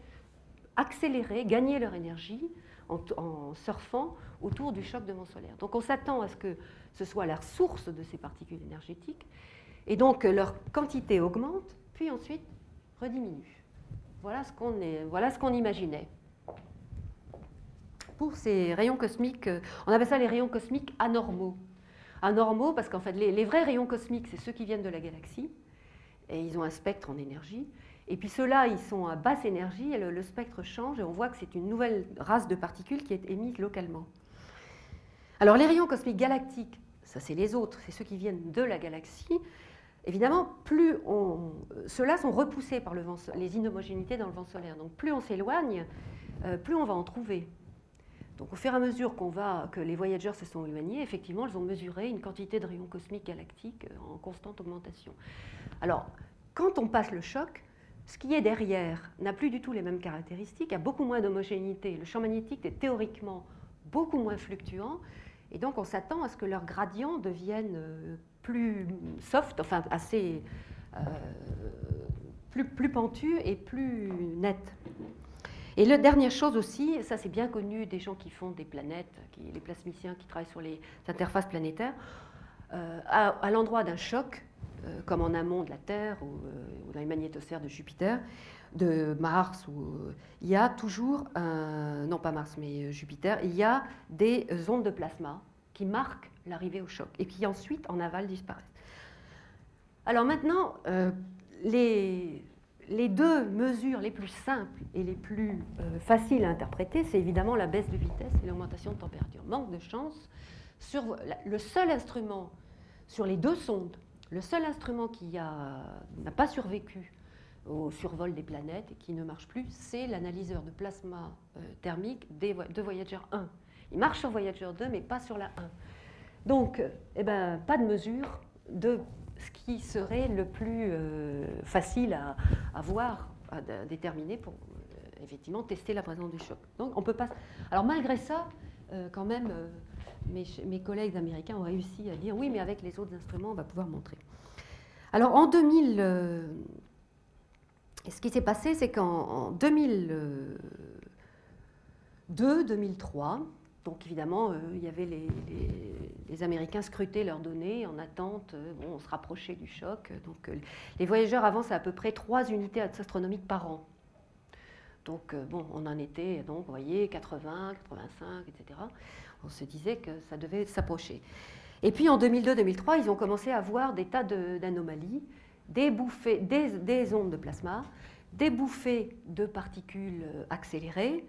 A: accélérées, gagnaient leur énergie en surfant autour du choc de vent solaire. Donc on s'attend à ce que ce soit la source de ces particules énergétiques, et donc leur quantité augmente, puis ensuite rediminue. Voilà ce qu'on imaginait. Pour ces rayons cosmiques, on appelle ça les rayons cosmiques anormaux. Anormaux parce qu'en fait, les vrais rayons cosmiques, c'est ceux qui viennent de la galaxie, et ils ont un spectre en énergie. Et puis ceux-là, ils sont à basse énergie, et le spectre change, et on voit que c'est une nouvelle race de particules qui est émise localement. Alors les rayons cosmiques galactiques, ça c'est les autres, c'est ceux qui viennent de la galaxie. Évidemment, ceux-là sont repoussés par les inhomogénéités dans le vent solaire. Donc plus on s'éloigne, plus on va en trouver. Donc au fur et à mesure que les Voyagers se sont éloignés, effectivement, ils ont mesuré une quantité de rayons cosmiques galactiques en constante augmentation. Alors, quand on passe le choc, ce qui est derrière n'a plus du tout les mêmes caractéristiques, il y a beaucoup moins d'homogénéité. Le champ magnétique est théoriquement beaucoup moins fluctuant, et donc on s'attend à ce que leurs gradients deviennent plus soft, enfin assez plus pentus et plus nets. Et la dernière chose aussi, ça c'est bien connu des gens qui font des planètes, les plasmiciens qui travaillent sur les interfaces planétaires, à l'endroit d'un choc, comme en amont de la Terre ou dans les magnétosphères de Jupiter, de Mars, il y a toujours, non pas Mars mais Jupiter, il y a des ondes de plasma qui marquent l'arrivée au choc et qui ensuite en aval disparaissent. Alors maintenant, les deux mesures les plus simples et les plus faciles à interpréter, c'est évidemment la baisse de vitesse et l'augmentation de température. Manque de chance, sur le seul instrument, sur les deux sondes, le seul instrument qui n'a pas survécu au survol des planètes et qui ne marche plus, c'est l'analyseur de plasma thermique de Voyager 1. Il marche sur Voyager 2, mais pas sur la 1. Donc, pas de mesure de ce qui serait le plus facile à voir, à déterminer pour effectivement tester la présence du choc. Donc, on peut pas. Alors, malgré ça, quand même, mes collègues américains ont réussi à dire oui, mais avec les autres instruments, on va pouvoir montrer. Alors, en 2000, ce qui s'est passé, c'est qu'en 2002-2003, donc évidemment, il y avait les Américains scrutaient leurs données en attente, on se rapprochait du choc. Donc les voyageurs avancent à peu près 3 unités astronomiques par an. Donc on en était, donc, vous voyez, 80, 85, etc. On se disait que ça devait s'approcher. Et puis en 2002-2003, ils ont commencé à voir des tas d'anomalies, des bouffées, des ondes de plasma, des bouffées de particules accélérées,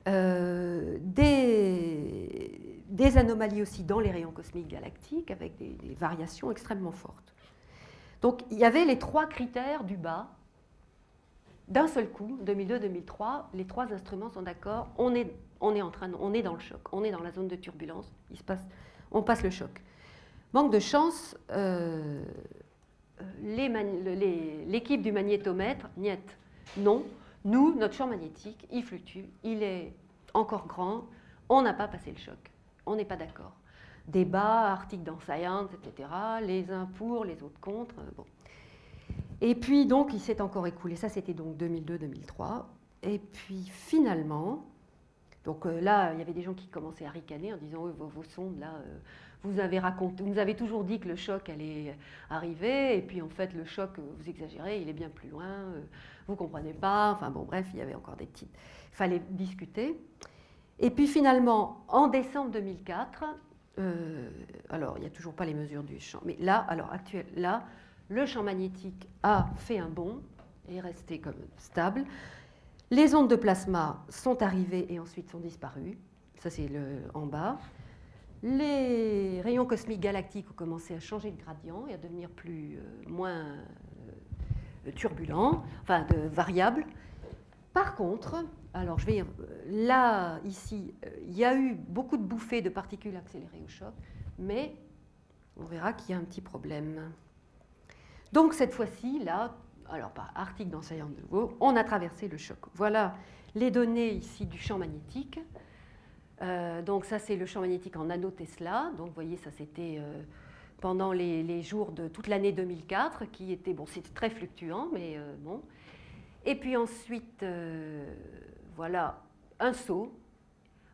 A: des anomalies aussi dans les rayons cosmiques galactiques avec des variations extrêmement fortes. Donc il y avait les 3 critères du bas. D'un seul coup, 2002-2003, les 3 instruments sont d'accord, on est dans le choc, on est dans la zone de turbulence, on passe le choc. Manque de chance, l'équipe du magnétomètre, niet, non. Nous, notre champ magnétique, il fluctue, il est encore grand, on n'a pas passé le choc, on n'est pas d'accord. Débat, articles dans Science, etc., les uns pour, les autres contre. Bon. Et puis donc, il s'est encore écoulé, ça c'était donc 2002-2003, et puis finalement, donc là, il y avait des gens qui commençaient à ricaner en disant vos sondes là, vous nous avez toujours dit que le choc allait arriver, et puis en fait, le choc, vous exagérez, il est bien plus loin, vous ne comprenez pas. Enfin bon, bref, il y avait encore des petites... Il fallait discuter. Et puis finalement, en décembre 2004, alors il n'y a toujours pas les mesures du champ, mais là, le champ magnétique a fait un bond et est resté comme stable. Les ondes de plasma sont arrivées et ensuite sont disparues. Ça, c'est en bas. Les rayons cosmiques galactiques ont commencé à changer de gradient et à devenir moins turbulents, enfin variables. Par contre, alors là, ici, il y a eu beaucoup de bouffées de particules accélérées au choc, mais on verra qu'il y a un petit problème. Donc cette fois-ci, là, alors par article dans Science de nouveau, on a traversé le choc. Voilà les données ici du champ magnétique. Donc ça, c'est le champ magnétique en nanotesla. Donc vous voyez, ça c'était pendant les jours de toute l'année 2004, qui était, bon, c'était très fluctuant, mais bon. Et puis ensuite, voilà, un saut.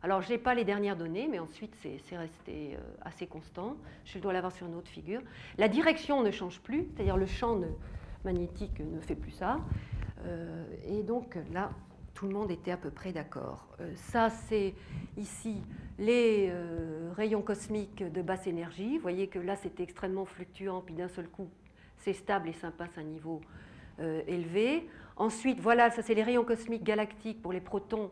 A: Alors, je n'ai pas les dernières données, mais ensuite, c'est resté assez constant. Je dois l'avoir sur une autre figure. La direction ne change plus, c'est-à-dire le champ magnétique ne fait plus ça. Et donc, là, tout le monde était à peu près d'accord. Ça, c'est ici les rayons cosmiques de basse énergie. Vous voyez que là, c'était extrêmement fluctuant, puis d'un seul coup, c'est stable et ça passe à un niveau élevé. Ensuite, voilà, ça, c'est les rayons cosmiques galactiques pour les protons.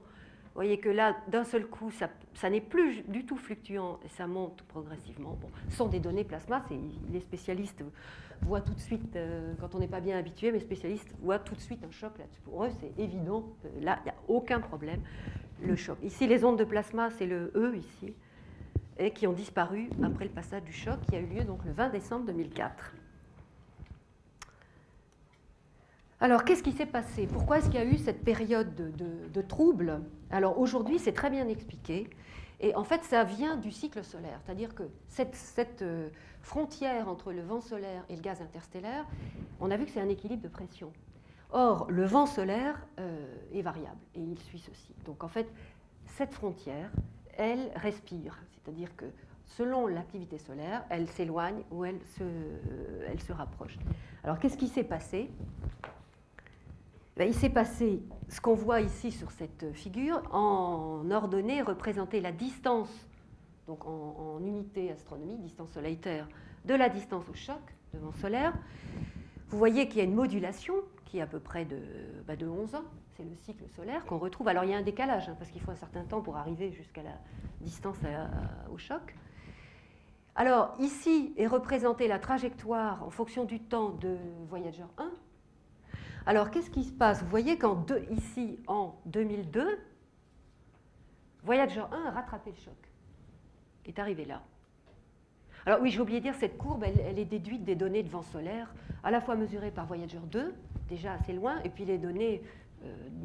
A: Vous voyez que là, d'un seul coup, ça n'est plus du tout fluctuant et ça monte progressivement. Bon, ce sont des données plasma, les spécialistes voient tout de suite, quand on n'est pas bien habitué, mais les spécialistes voient tout de suite un choc là-dessus. Pour eux, c'est évident, là, il n'y a aucun problème, le choc. Ici, les ondes de plasma, c'est le E ici, et qui ont disparu après le passage du choc qui a eu lieu donc le 20 décembre 2004. Alors, qu'est-ce qui s'est passé? Pourquoi est-ce qu'il y a eu cette période de trouble? Alors, aujourd'hui, c'est très bien expliqué. Et en fait, ça vient du cycle solaire. C'est-à-dire que cette frontière entre le vent solaire et le gaz interstellaire, on a vu que c'est un équilibre de pression. Or, le vent solaire est variable et il suit ceci. Donc, en fait, cette frontière, elle respire. C'est-à-dire que selon l'activité solaire, elle s'éloigne ou elle se rapproche. Alors, qu'est-ce qui s'est passé? Il s'est passé ce qu'on voit ici sur cette figure, en ordonnée, représenter la distance, donc en unité astronomique, distance soleil-Terre, de la distance au choc de vent solaire. Vous voyez qu'il y a une modulation qui est à peu près de 11 ans, c'est le cycle solaire qu'on retrouve. Alors il y a un décalage, hein, parce qu'il faut un certain temps pour arriver jusqu'à la distance au choc. Alors ici est représentée la trajectoire en fonction du temps de Voyager 1. Alors, qu'est-ce qui se passe? Vous voyez ici, en 2002, Voyager 1 a rattrapé le choc, est arrivé là. Alors oui, j'ai oublié de dire, cette courbe, elle est déduite des données de vent solaire, à la fois mesurées par Voyager 2, déjà assez loin, et puis les données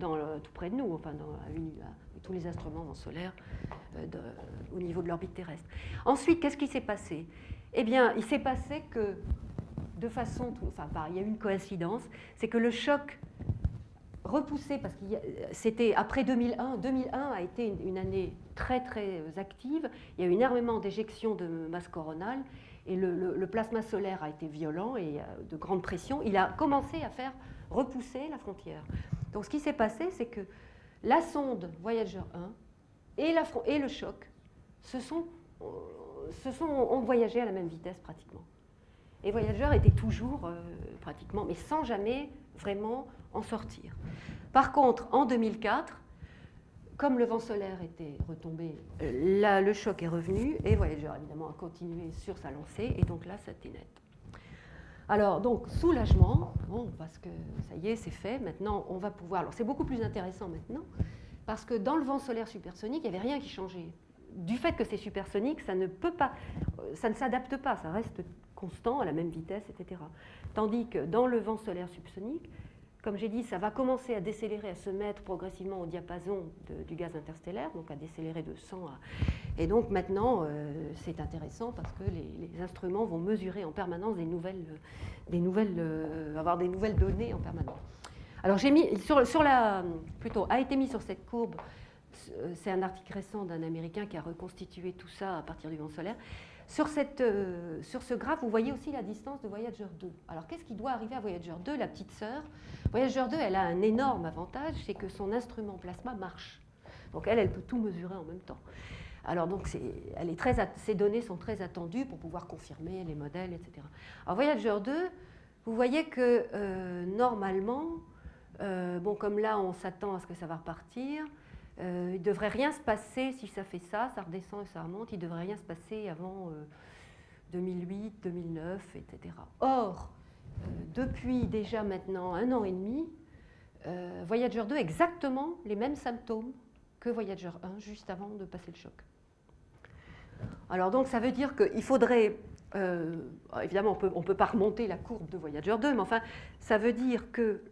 A: tout près de nous, enfin tous les instruments vent solaire au niveau de l'orbite terrestre. Ensuite, qu'est-ce qui s'est passé? Eh bien, il s'est passé que de façon, il y a eu une coïncidence, c'est que le choc repoussé, parce que c'était après 2001, 2001 a été une année très très active, il y a eu énormément d'éjections de masse coronale, et le plasma solaire a été violent et de grande pression, il a commencé à faire repousser la frontière. Donc ce qui s'est passé, c'est que la sonde Voyager 1 et le choc ont voyagé à la même vitesse pratiquement. Et Voyager était toujours pratiquement, mais sans jamais vraiment en sortir. Par contre, en 2004, comme le vent solaire était retombé, le choc est revenu et Voyager évidemment a continué sur sa lancée et donc là, c'était net. Alors, donc, soulagement, bon, parce que ça y est, c'est fait. Maintenant, on va pouvoir... Alors, c'est beaucoup plus intéressant maintenant, parce que dans le vent solaire supersonique, il n'y avait rien qui changeait. Du fait que c'est supersonique, ça ne s'adapte pas, ça reste constant, à la même vitesse, etc. Tandis que dans le vent solaire subsonique, comme j'ai dit, ça va commencer à décélérer, à se mettre progressivement au diapason du gaz interstellaire, donc à décélérer de 100 à... Et donc maintenant, c'est intéressant parce que les instruments vont mesurer en permanence avoir des nouvelles données en permanence. Alors j'ai mis, a été mis sur cette courbe, c'est un article récent d'un Américain qui a reconstitué tout ça à partir du vent solaire. Sur ce graphe, vous voyez aussi la distance de Voyager 2. Alors, qu'est-ce qui doit arriver à Voyager 2, la petite sœur? Voyager 2, elle a un énorme avantage, c'est que son instrument plasma marche. Donc, elle peut tout mesurer en même temps. Alors, donc, ces données sont très attendues pour pouvoir confirmer les modèles, etc. Alors, Voyager 2, vous voyez que normalement, bon, comme là, on s'attend à ce que ça va repartir, il ne devrait rien se passer si ça fait ça redescend et ça remonte, il ne devrait rien se passer avant 2008, 2009, etc. Or, depuis déjà maintenant 1 an et demi, Voyager 2 a exactement les mêmes symptômes que Voyager 1, juste avant de passer le choc. Alors donc ça veut dire qu'il faudrait, évidemment on ne peut pas remonter la courbe de Voyager 2, mais enfin ça veut dire que,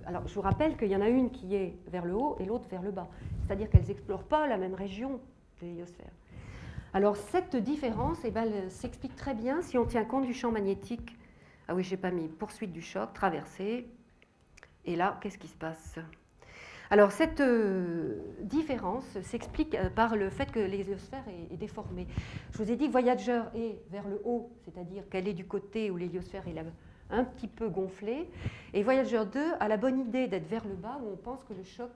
A: alors je vous rappelle qu'il y en a une qui est vers le haut et l'autre vers le bas, c'est-à-dire qu'elles n'explorent pas la même région de l'héliosphère. Alors cette différence elle s'explique très bien si on tient compte du champ magnétique. Ah oui, je n'ai pas mis poursuite du choc, traversée, et là qu'est-ce qui se passe ? Alors, cette différence s'explique par le fait que l'héliosphère est déformée. Je vous ai dit que Voyager est vers le haut, c'est-à-dire qu'elle est du côté où l'héliosphère est un petit peu gonflée, et Voyager 2 a la bonne idée d'être vers le bas, où on pense que le choc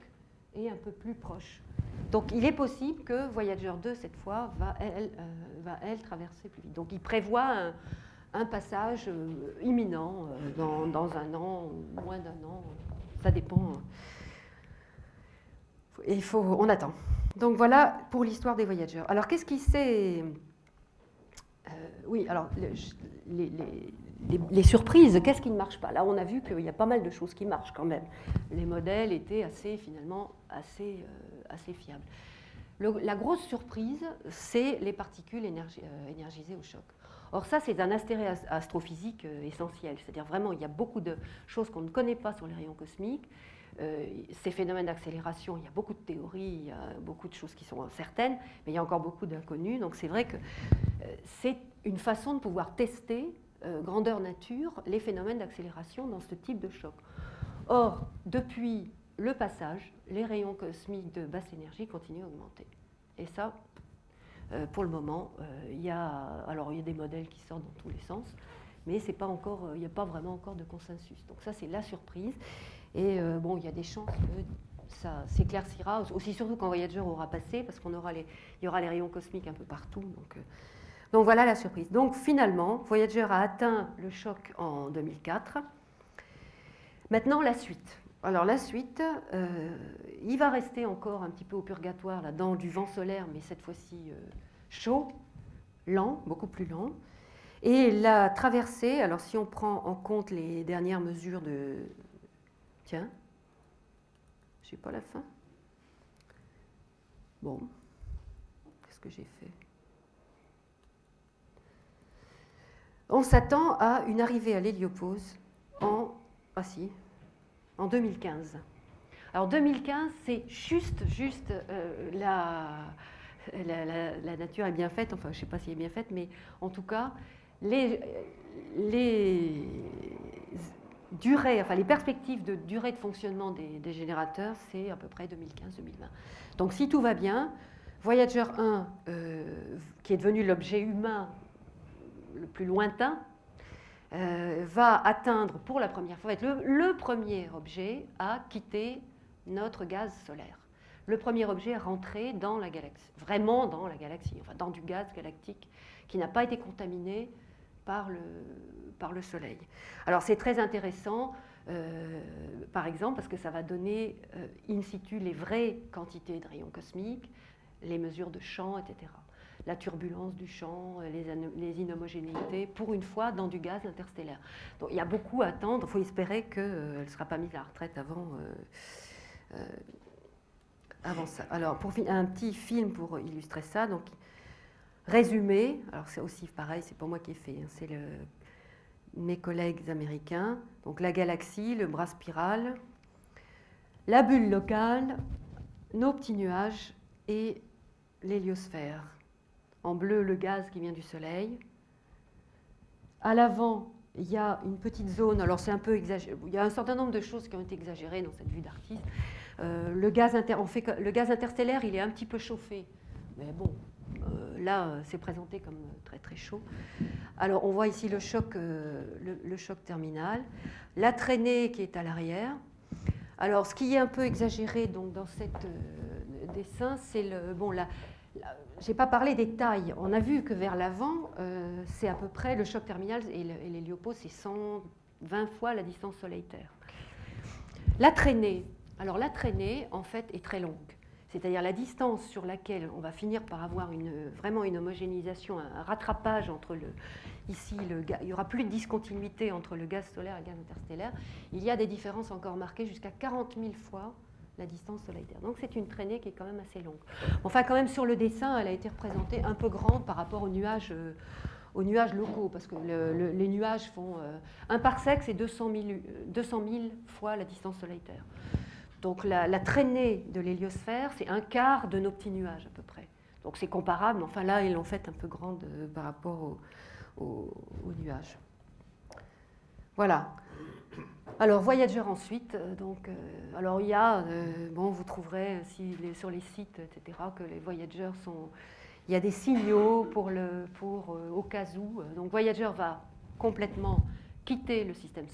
A: est un peu plus proche. Donc, il est possible que Voyager 2, cette fois, va traverser plus vite. Donc, il prévoit un passage imminent dans 1 an, ou moins d'1 an, ça dépend. Et on attend. Donc voilà pour l'histoire des Voyagers. Alors qu'est-ce qui s'est... oui, alors les surprises, qu'est-ce qui ne marche pas? Là, on a vu qu'il y a pas mal de choses qui marchent quand même. Les modèles étaient finalement assez fiables. La grosse surprise, c'est les particules énergisées au choc. Or ça, c'est un aspect astrophysique essentiel. C'est-à-dire vraiment, il y a beaucoup de choses qu'on ne connaît pas sur les rayons cosmiques. Ces phénomènes d'accélération, il y a beaucoup de théories, il y a beaucoup de choses qui sont certaines, mais il y a encore beaucoup d'inconnus. Donc c'est vrai que c'est une façon de pouvoir tester grandeur nature les phénomènes d'accélération dans ce type de choc. Or, depuis le passage, les rayons cosmiques de basse énergie continuent à augmenter. Et ça, pour le moment, il y a des modèles qui sortent dans tous les sens, mais il n'y a pas vraiment encore de consensus. Donc ça, c'est la surprise. Et bon, il y a des chances que ça s'éclaircira, aussi surtout quand Voyager aura passé, parce qu'il y aura les rayons cosmiques un peu partout. Donc voilà la surprise. Donc finalement, Voyager a atteint le choc en 2004. Maintenant, la suite. Alors la suite, il va rester encore un petit peu au purgatoire, là, dans du vent solaire, mais cette fois-ci chaud, lent, beaucoup plus lent. Et la traversée, alors si on prend en compte les dernières mesures de... Tiens, j'ai pas la fin. Bon, qu'est-ce que j'ai fait? On s'attend à une arrivée à l'héliopause en 2015. Alors 2015, c'est juste la nature est bien faite, enfin je ne sais pas si elle est bien faite, mais en tout cas, les durée, enfin les perspectives de durée de fonctionnement des générateurs, c'est à peu près 2015-2020. Donc si tout va bien, Voyager 1, qui est devenu l'objet humain le plus lointain, va atteindre pour la première fois, va être le premier objet à quitter notre gaz solaire. Le premier objet à rentrer dans la galaxie, vraiment dans la galaxie, enfin dans du gaz galactique qui n'a pas été contaminé par le Soleil. Alors c'est très intéressant, par exemple, parce que ça va donner in situ les vraies quantités de rayons cosmiques, les mesures de champ, etc. La turbulence du champ, les inhomogénéités, pour une fois dans du gaz interstellaire. Donc il y a beaucoup à attendre, il faut espérer qu'elle ne sera pas mise à la retraite avant ça. Alors pour un petit film pour illustrer ça, donc résumé, alors c'est aussi pareil, c'est pas moi qui ai fait, hein, c'est mes collègues américains. Donc la galaxie, le bras spiral, la bulle locale, nos petits nuages et l'héliosphère. En bleu, le gaz qui vient du Soleil. À l'avant, il y a une petite zone, alors c'est un peu exagéré, il y a un certain nombre de choses qui ont été exagérées dans cette vue d'artiste. Le gaz interstellaire, il est un petit peu chauffé, mais bon, là, c'est présenté comme très très chaud. Alors, on voit ici le choc terminal, la traînée qui est à l'arrière. Alors, ce qui est un peu exagéré donc, dans ce dessin, c'est le... Bon, je n'ai pas parlé des tailles. On a vu que vers l'avant, c'est à peu près le choc terminal et l'héliopause, c'est 120 fois la distance Soleil-Terre. La traînée. Alors, la traînée, en fait, est très longue. C'est-à-dire la distance sur laquelle on va finir par avoir vraiment une homogénéisation, un rattrapage entre ici, il n'y aura plus de discontinuité entre le gaz solaire et le gaz interstellaire. Il y a des différences encore marquées jusqu'à 40 000 fois la distance Soleil-Terre. Donc c'est une traînée qui est quand même assez longue. Enfin, quand même, sur le dessin, elle a été représentée un peu grande par rapport aux nuages locaux, parce que les nuages font 1 parsec, c'est 200 000 fois la distance Soleil-Terre. Donc la traînée de l'héliosphère, c'est 1/4 de nos petits nuages à peu près. Donc c'est comparable, mais enfin là, ils l'ont fait un peu grande par rapport aux nuages. Voilà. Alors Voyager ensuite, alors il y a, vous trouverez sur les sites, etc., que les Voyager il y a des signaux au cas où. Donc Voyager va complètement quitter le système,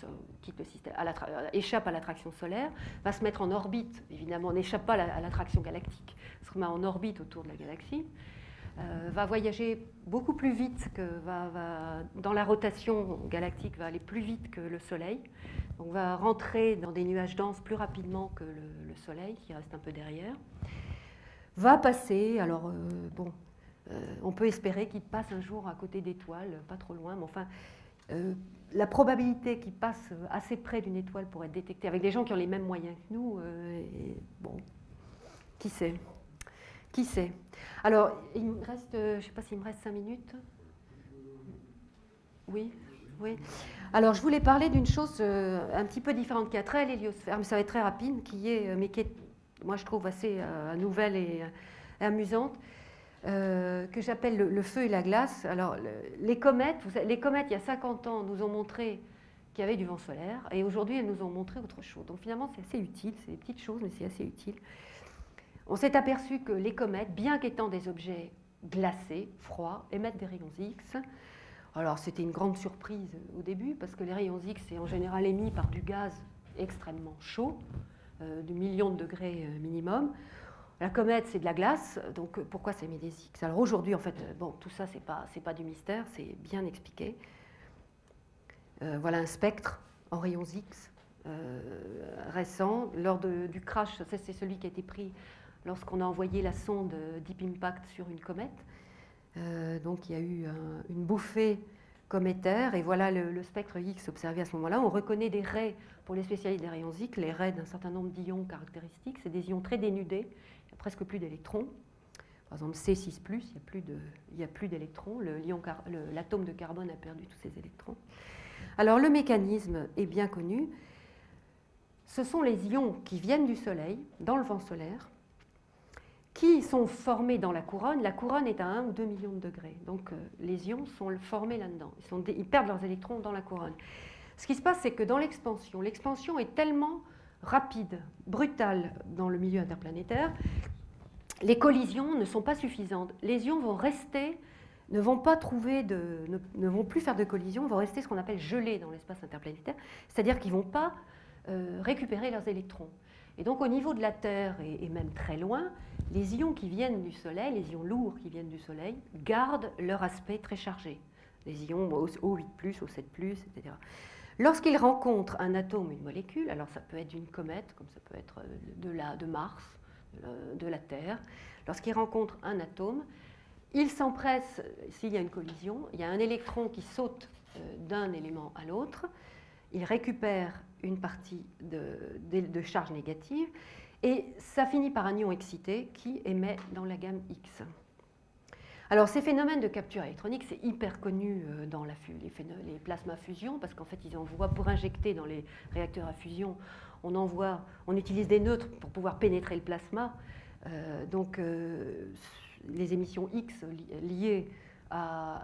A: échappe à l'attraction solaire, va se mettre en orbite, évidemment, on n'échappe pas à l'attraction galactique, se remet en orbite autour de la galaxie, va voyager beaucoup plus vite dans la rotation galactique, va aller plus vite que le Soleil, donc va rentrer dans des nuages denses plus rapidement que le Soleil, qui reste un peu derrière, va passer, alors on peut espérer qu'il passe un jour à côté d'étoiles, pas trop loin, mais enfin, la probabilité qu'il passe assez près d'une étoile pour être détecté avec des gens qui ont les mêmes moyens que nous, qui sait. Qui sait. Alors, il me reste, je ne sais pas s'il me reste 5 minutes. Oui, oui. Alors, je voulais parler d'une chose un petit peu différente qui a trait à l'héliosphère, mais ça va être très rapide, mais qui est, moi je trouve assez nouvelle et amusante. Que j'appelle le feu et la glace. Alors, les comètes, il y a 50 ans, nous ont montré qu'il y avait du vent solaire, et aujourd'hui, elles nous ont montré autre chose. Donc, finalement, c'est assez utile, c'est des petites choses, mais c'est assez utile. On s'est aperçu que les comètes, bien qu'étant des objets glacés, froids, émettent des rayons X. Alors, c'était une grande surprise au début, parce que les rayons X sont en général émis par du gaz extrêmement chaud, de millions de degrés minimum. La comète, c'est de la glace, donc pourquoi ça émet des X? Alors aujourd'hui, en fait, tout ça, c'est pas du mystère, c'est bien expliqué. Voilà un spectre en rayons X récent. Lors du crash, ça c'est celui qui a été pris lorsqu'on a envoyé la sonde Deep Impact sur une comète. Donc il y a eu une bouffée cométaire, et voilà le spectre X observé à ce moment-là. On reconnaît des raies, pour les spécialistes des rayons X, les raies d'un certain nombre d'ions caractéristiques. C'est des ions très dénudés. Presque plus d'électrons. Par exemple, C6+, il n'y a plus d'électrons. L'atome de carbone a perdu tous ses électrons. Alors, le mécanisme est bien connu. Ce sont les ions qui viennent du Soleil, dans le vent solaire, qui sont formés dans la couronne. La couronne est à 1 ou 2 millions de degrés. Donc, les ions sont formés là-dedans. Ils perdent leurs électrons dans la couronne. Ce qui se passe, c'est que dans l'expansion est tellement rapide, brutale dans le milieu interplanétaire, les collisions ne sont pas suffisantes. Les ions vont rester, ne vont plus faire de collision, vont rester ce qu'on appelle gelés dans l'espace interplanétaire, c'est-à-dire qu'ils ne vont pas récupérer leurs électrons. Et donc au niveau de la Terre, et même très loin, les ions qui viennent du Soleil, les ions lourds qui viennent du Soleil, gardent leur aspect très chargé. Les ions O8+, O7+, etc. Lorsqu'ils rencontrent un atome ou une molécule, alors ça peut être d'une comète, comme ça peut être de Mars, de la Terre, lorsqu'ils rencontrent un atome, ils s'empressent, s'il y a une collision, il y a un électron qui saute d'un élément à l'autre, il récupère une partie de charge négative, et ça finit par un ion excité qui émet dans la gamme X. Alors ces phénomènes de capture électronique, c'est hyper connu dans les plasma fusion, parce qu'en fait ils envoient, pour injecter dans les réacteurs à fusion, on utilise des neutres pour pouvoir pénétrer le plasma. Les émissions X liées à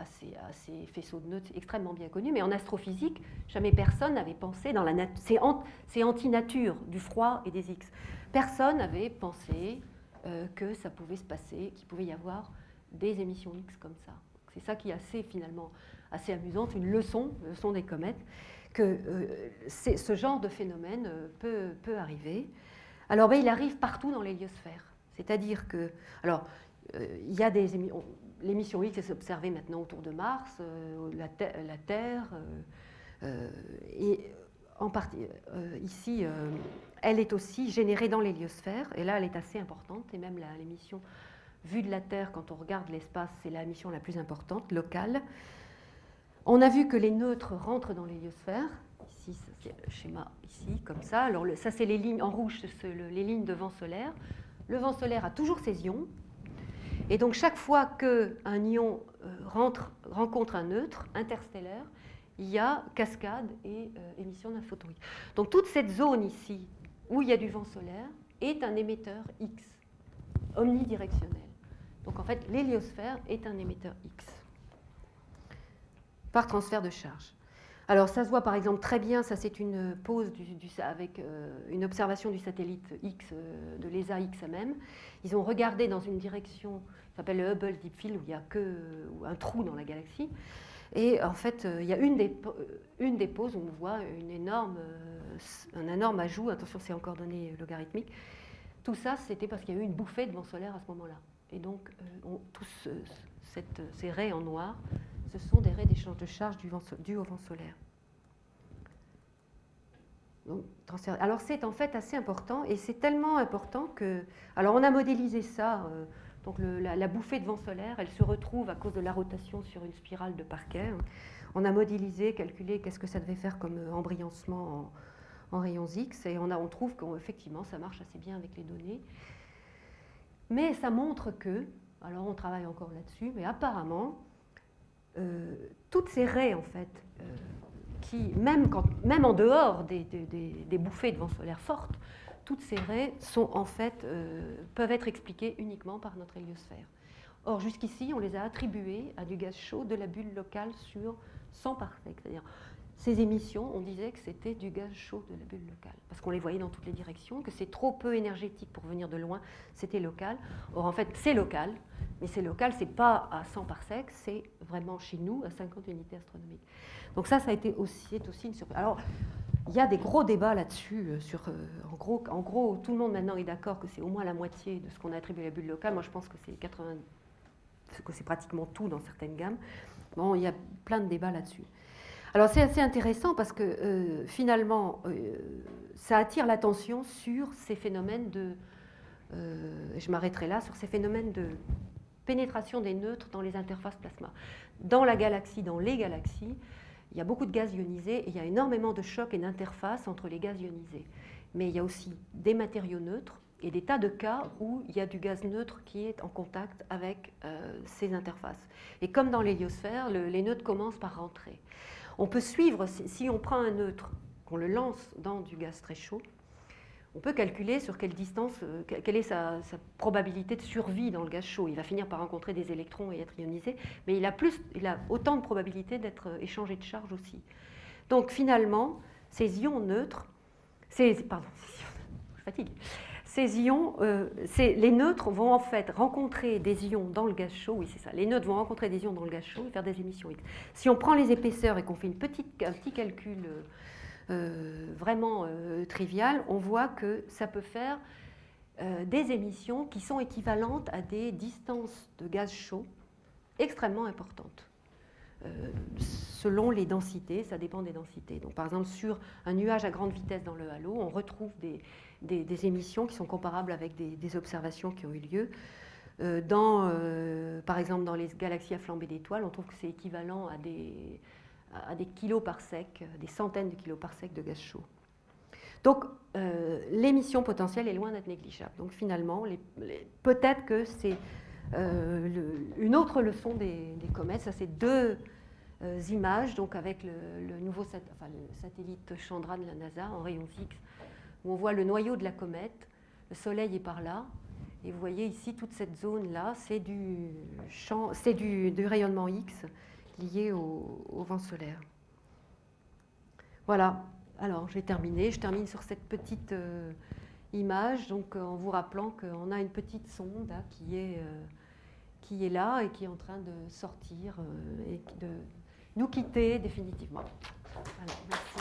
A: ces faisceaux de neutres, c'est extrêmement bien connu, mais en astrophysique, jamais personne n'avait pensé dans c'est anti-nature du froid et des X. Personne n'avait pensé que ça pouvait se passer, qu'il pouvait y avoir des émissions X comme ça. C'est ça qui est assez, finalement, assez amusant, une leçon des comètes, que ce genre de phénomène peut arriver. Alors, il arrive partout dans l'héliosphère. C'est-à-dire que, alors, il y a l'émission X est observée maintenant autour de Mars, la Terre, et en partie, ici, elle est aussi générée dans l'héliosphère, et là, elle est assez importante, et même l'émission vue de la Terre, quand on regarde l'espace, c'est la mission la plus importante, locale. On a vu que les neutres rentrent dans l'héliosphère. Ici, c'est le schéma ici, comme ça. Alors, ça, c'est les lignes en rouge, c'est les lignes de vent solaire. Le vent solaire a toujours ses ions. Et donc, chaque fois qu'un ion rencontre un neutre interstellaire, il y a cascade et émission d'un photon X. Donc, toute cette zone ici, où il y a du vent solaire, est un émetteur X, omnidirectionnel. Donc, en fait, l'héliosphère est un émetteur X, par transfert de charge. Alors, ça se voit par exemple très bien, ça c'est une pose avec une observation du satellite X, de l'ESA XMM. Ils ont regardé dans une direction, ça s'appelle le Hubble Deep Field, où il n'y a un trou dans la galaxie. Et en fait, il y a une des poses où on voit un énorme ajout, attention, c'est en coordonnées logarithmiques. Tout ça, c'était parce qu'il y a eu une bouffée de vent solaire à ce moment-là. Et donc, tous ces raies en noir, ce sont des raies d'échange de charge dues au vent solaire. Donc, alors, c'est en fait assez important, et c'est tellement important que... Alors, on a modélisé ça, donc la bouffée de vent solaire, elle se retrouve à cause de la rotation sur une spirale de Parker. On a modélisé, calculé qu'est-ce que ça devait faire comme embriancement en rayons X, et on trouve qu'effectivement, ça marche assez bien avec les données. Mais ça montre que, alors on travaille encore là-dessus, mais apparemment, toutes ces raies, en fait, qui, même en dehors des bouffées de vent solaire fortes, toutes ces raies sont, en fait, peuvent être expliquées uniquement par notre héliosphère. Or, jusqu'ici, on les a attribuées à du gaz chaud de la bulle locale sur 100 parsecs. C'est-à-dire, ces émissions, on disait que c'était du gaz chaud de la bulle locale, parce qu'on les voyait dans toutes les directions, que c'est trop peu énergétique pour venir de loin, c'était local. Or, en fait, c'est local, mais c'est local, c'est pas à 100 parsecs, c'est vraiment chez nous à 50 unités astronomiques. Donc ça a été aussi une surprise. Alors, il y a des gros débats là-dessus. En gros, tout le monde maintenant est d'accord que c'est au moins la moitié de ce qu'on a attribué à la bulle locale. Moi, je pense que c'est pratiquement tout dans certaines gammes. Bon, il y a plein de débats là-dessus. Alors, c'est assez intéressant parce que finalement, ça attire l'attention sur ces phénomènes je m'arrêterai là, sur ces phénomènes de pénétration des neutres dans les interfaces plasma. Dans la galaxie, dans les galaxies, il y a beaucoup de gaz ionisés et il y a énormément de chocs et d'interfaces entre les gaz ionisés. Mais il y a aussi des matériaux neutres et des tas de cas où il y a du gaz neutre qui est en contact avec ces interfaces. Et comme dans l'héliosphère, les neutres commencent par rentrer. On peut suivre, si on prend un neutre, qu'on le lance dans du gaz très chaud, on peut calculer sur quelle distance, quelle est sa probabilité de survie dans le gaz chaud. Il va finir par rencontrer des électrons et être ionisé, mais il a autant de probabilité d'être échangé de charge aussi. Donc finalement, ces ions neutres, je fatigue. Ces ions, les neutres vont en fait rencontrer des ions dans le gaz chaud, oui c'est ça, les neutres vont rencontrer des ions dans le gaz chaud et faire des émissions X. Si on prend les épaisseurs et qu'on fait un petit calcul vraiment trivial, on voit que ça peut faire des émissions qui sont équivalentes à des distances de gaz chaud extrêmement importantes. Selon les densités, ça dépend des densités. Donc, par exemple, sur un nuage à grande vitesse dans le halo, on retrouve des émissions qui sont comparables avec des observations qui ont eu lieu. Par exemple, dans les galaxies à flambée d'étoiles, on trouve que c'est équivalent à des kiloparsecs, des centaines de kiloparsecs de gaz chaud. Donc, l'émission potentielle est loin d'être négligeable. Donc, finalement, peut-être que c'est une autre leçon des comètes. Ça, c'est deux images, donc avec le nouveau le satellite Chandra de la NASA en rayons X, où on voit le noyau de la comète, le Soleil est par là, et vous voyez ici toute cette zone-là, c'est du rayonnement X lié au vent solaire. Voilà, alors j'ai terminé. Je termine sur cette petite image, donc en vous rappelant qu'on a une petite sonde là, qui est là et qui est en train de sortir et de nous quitter définitivement. Voilà, merci.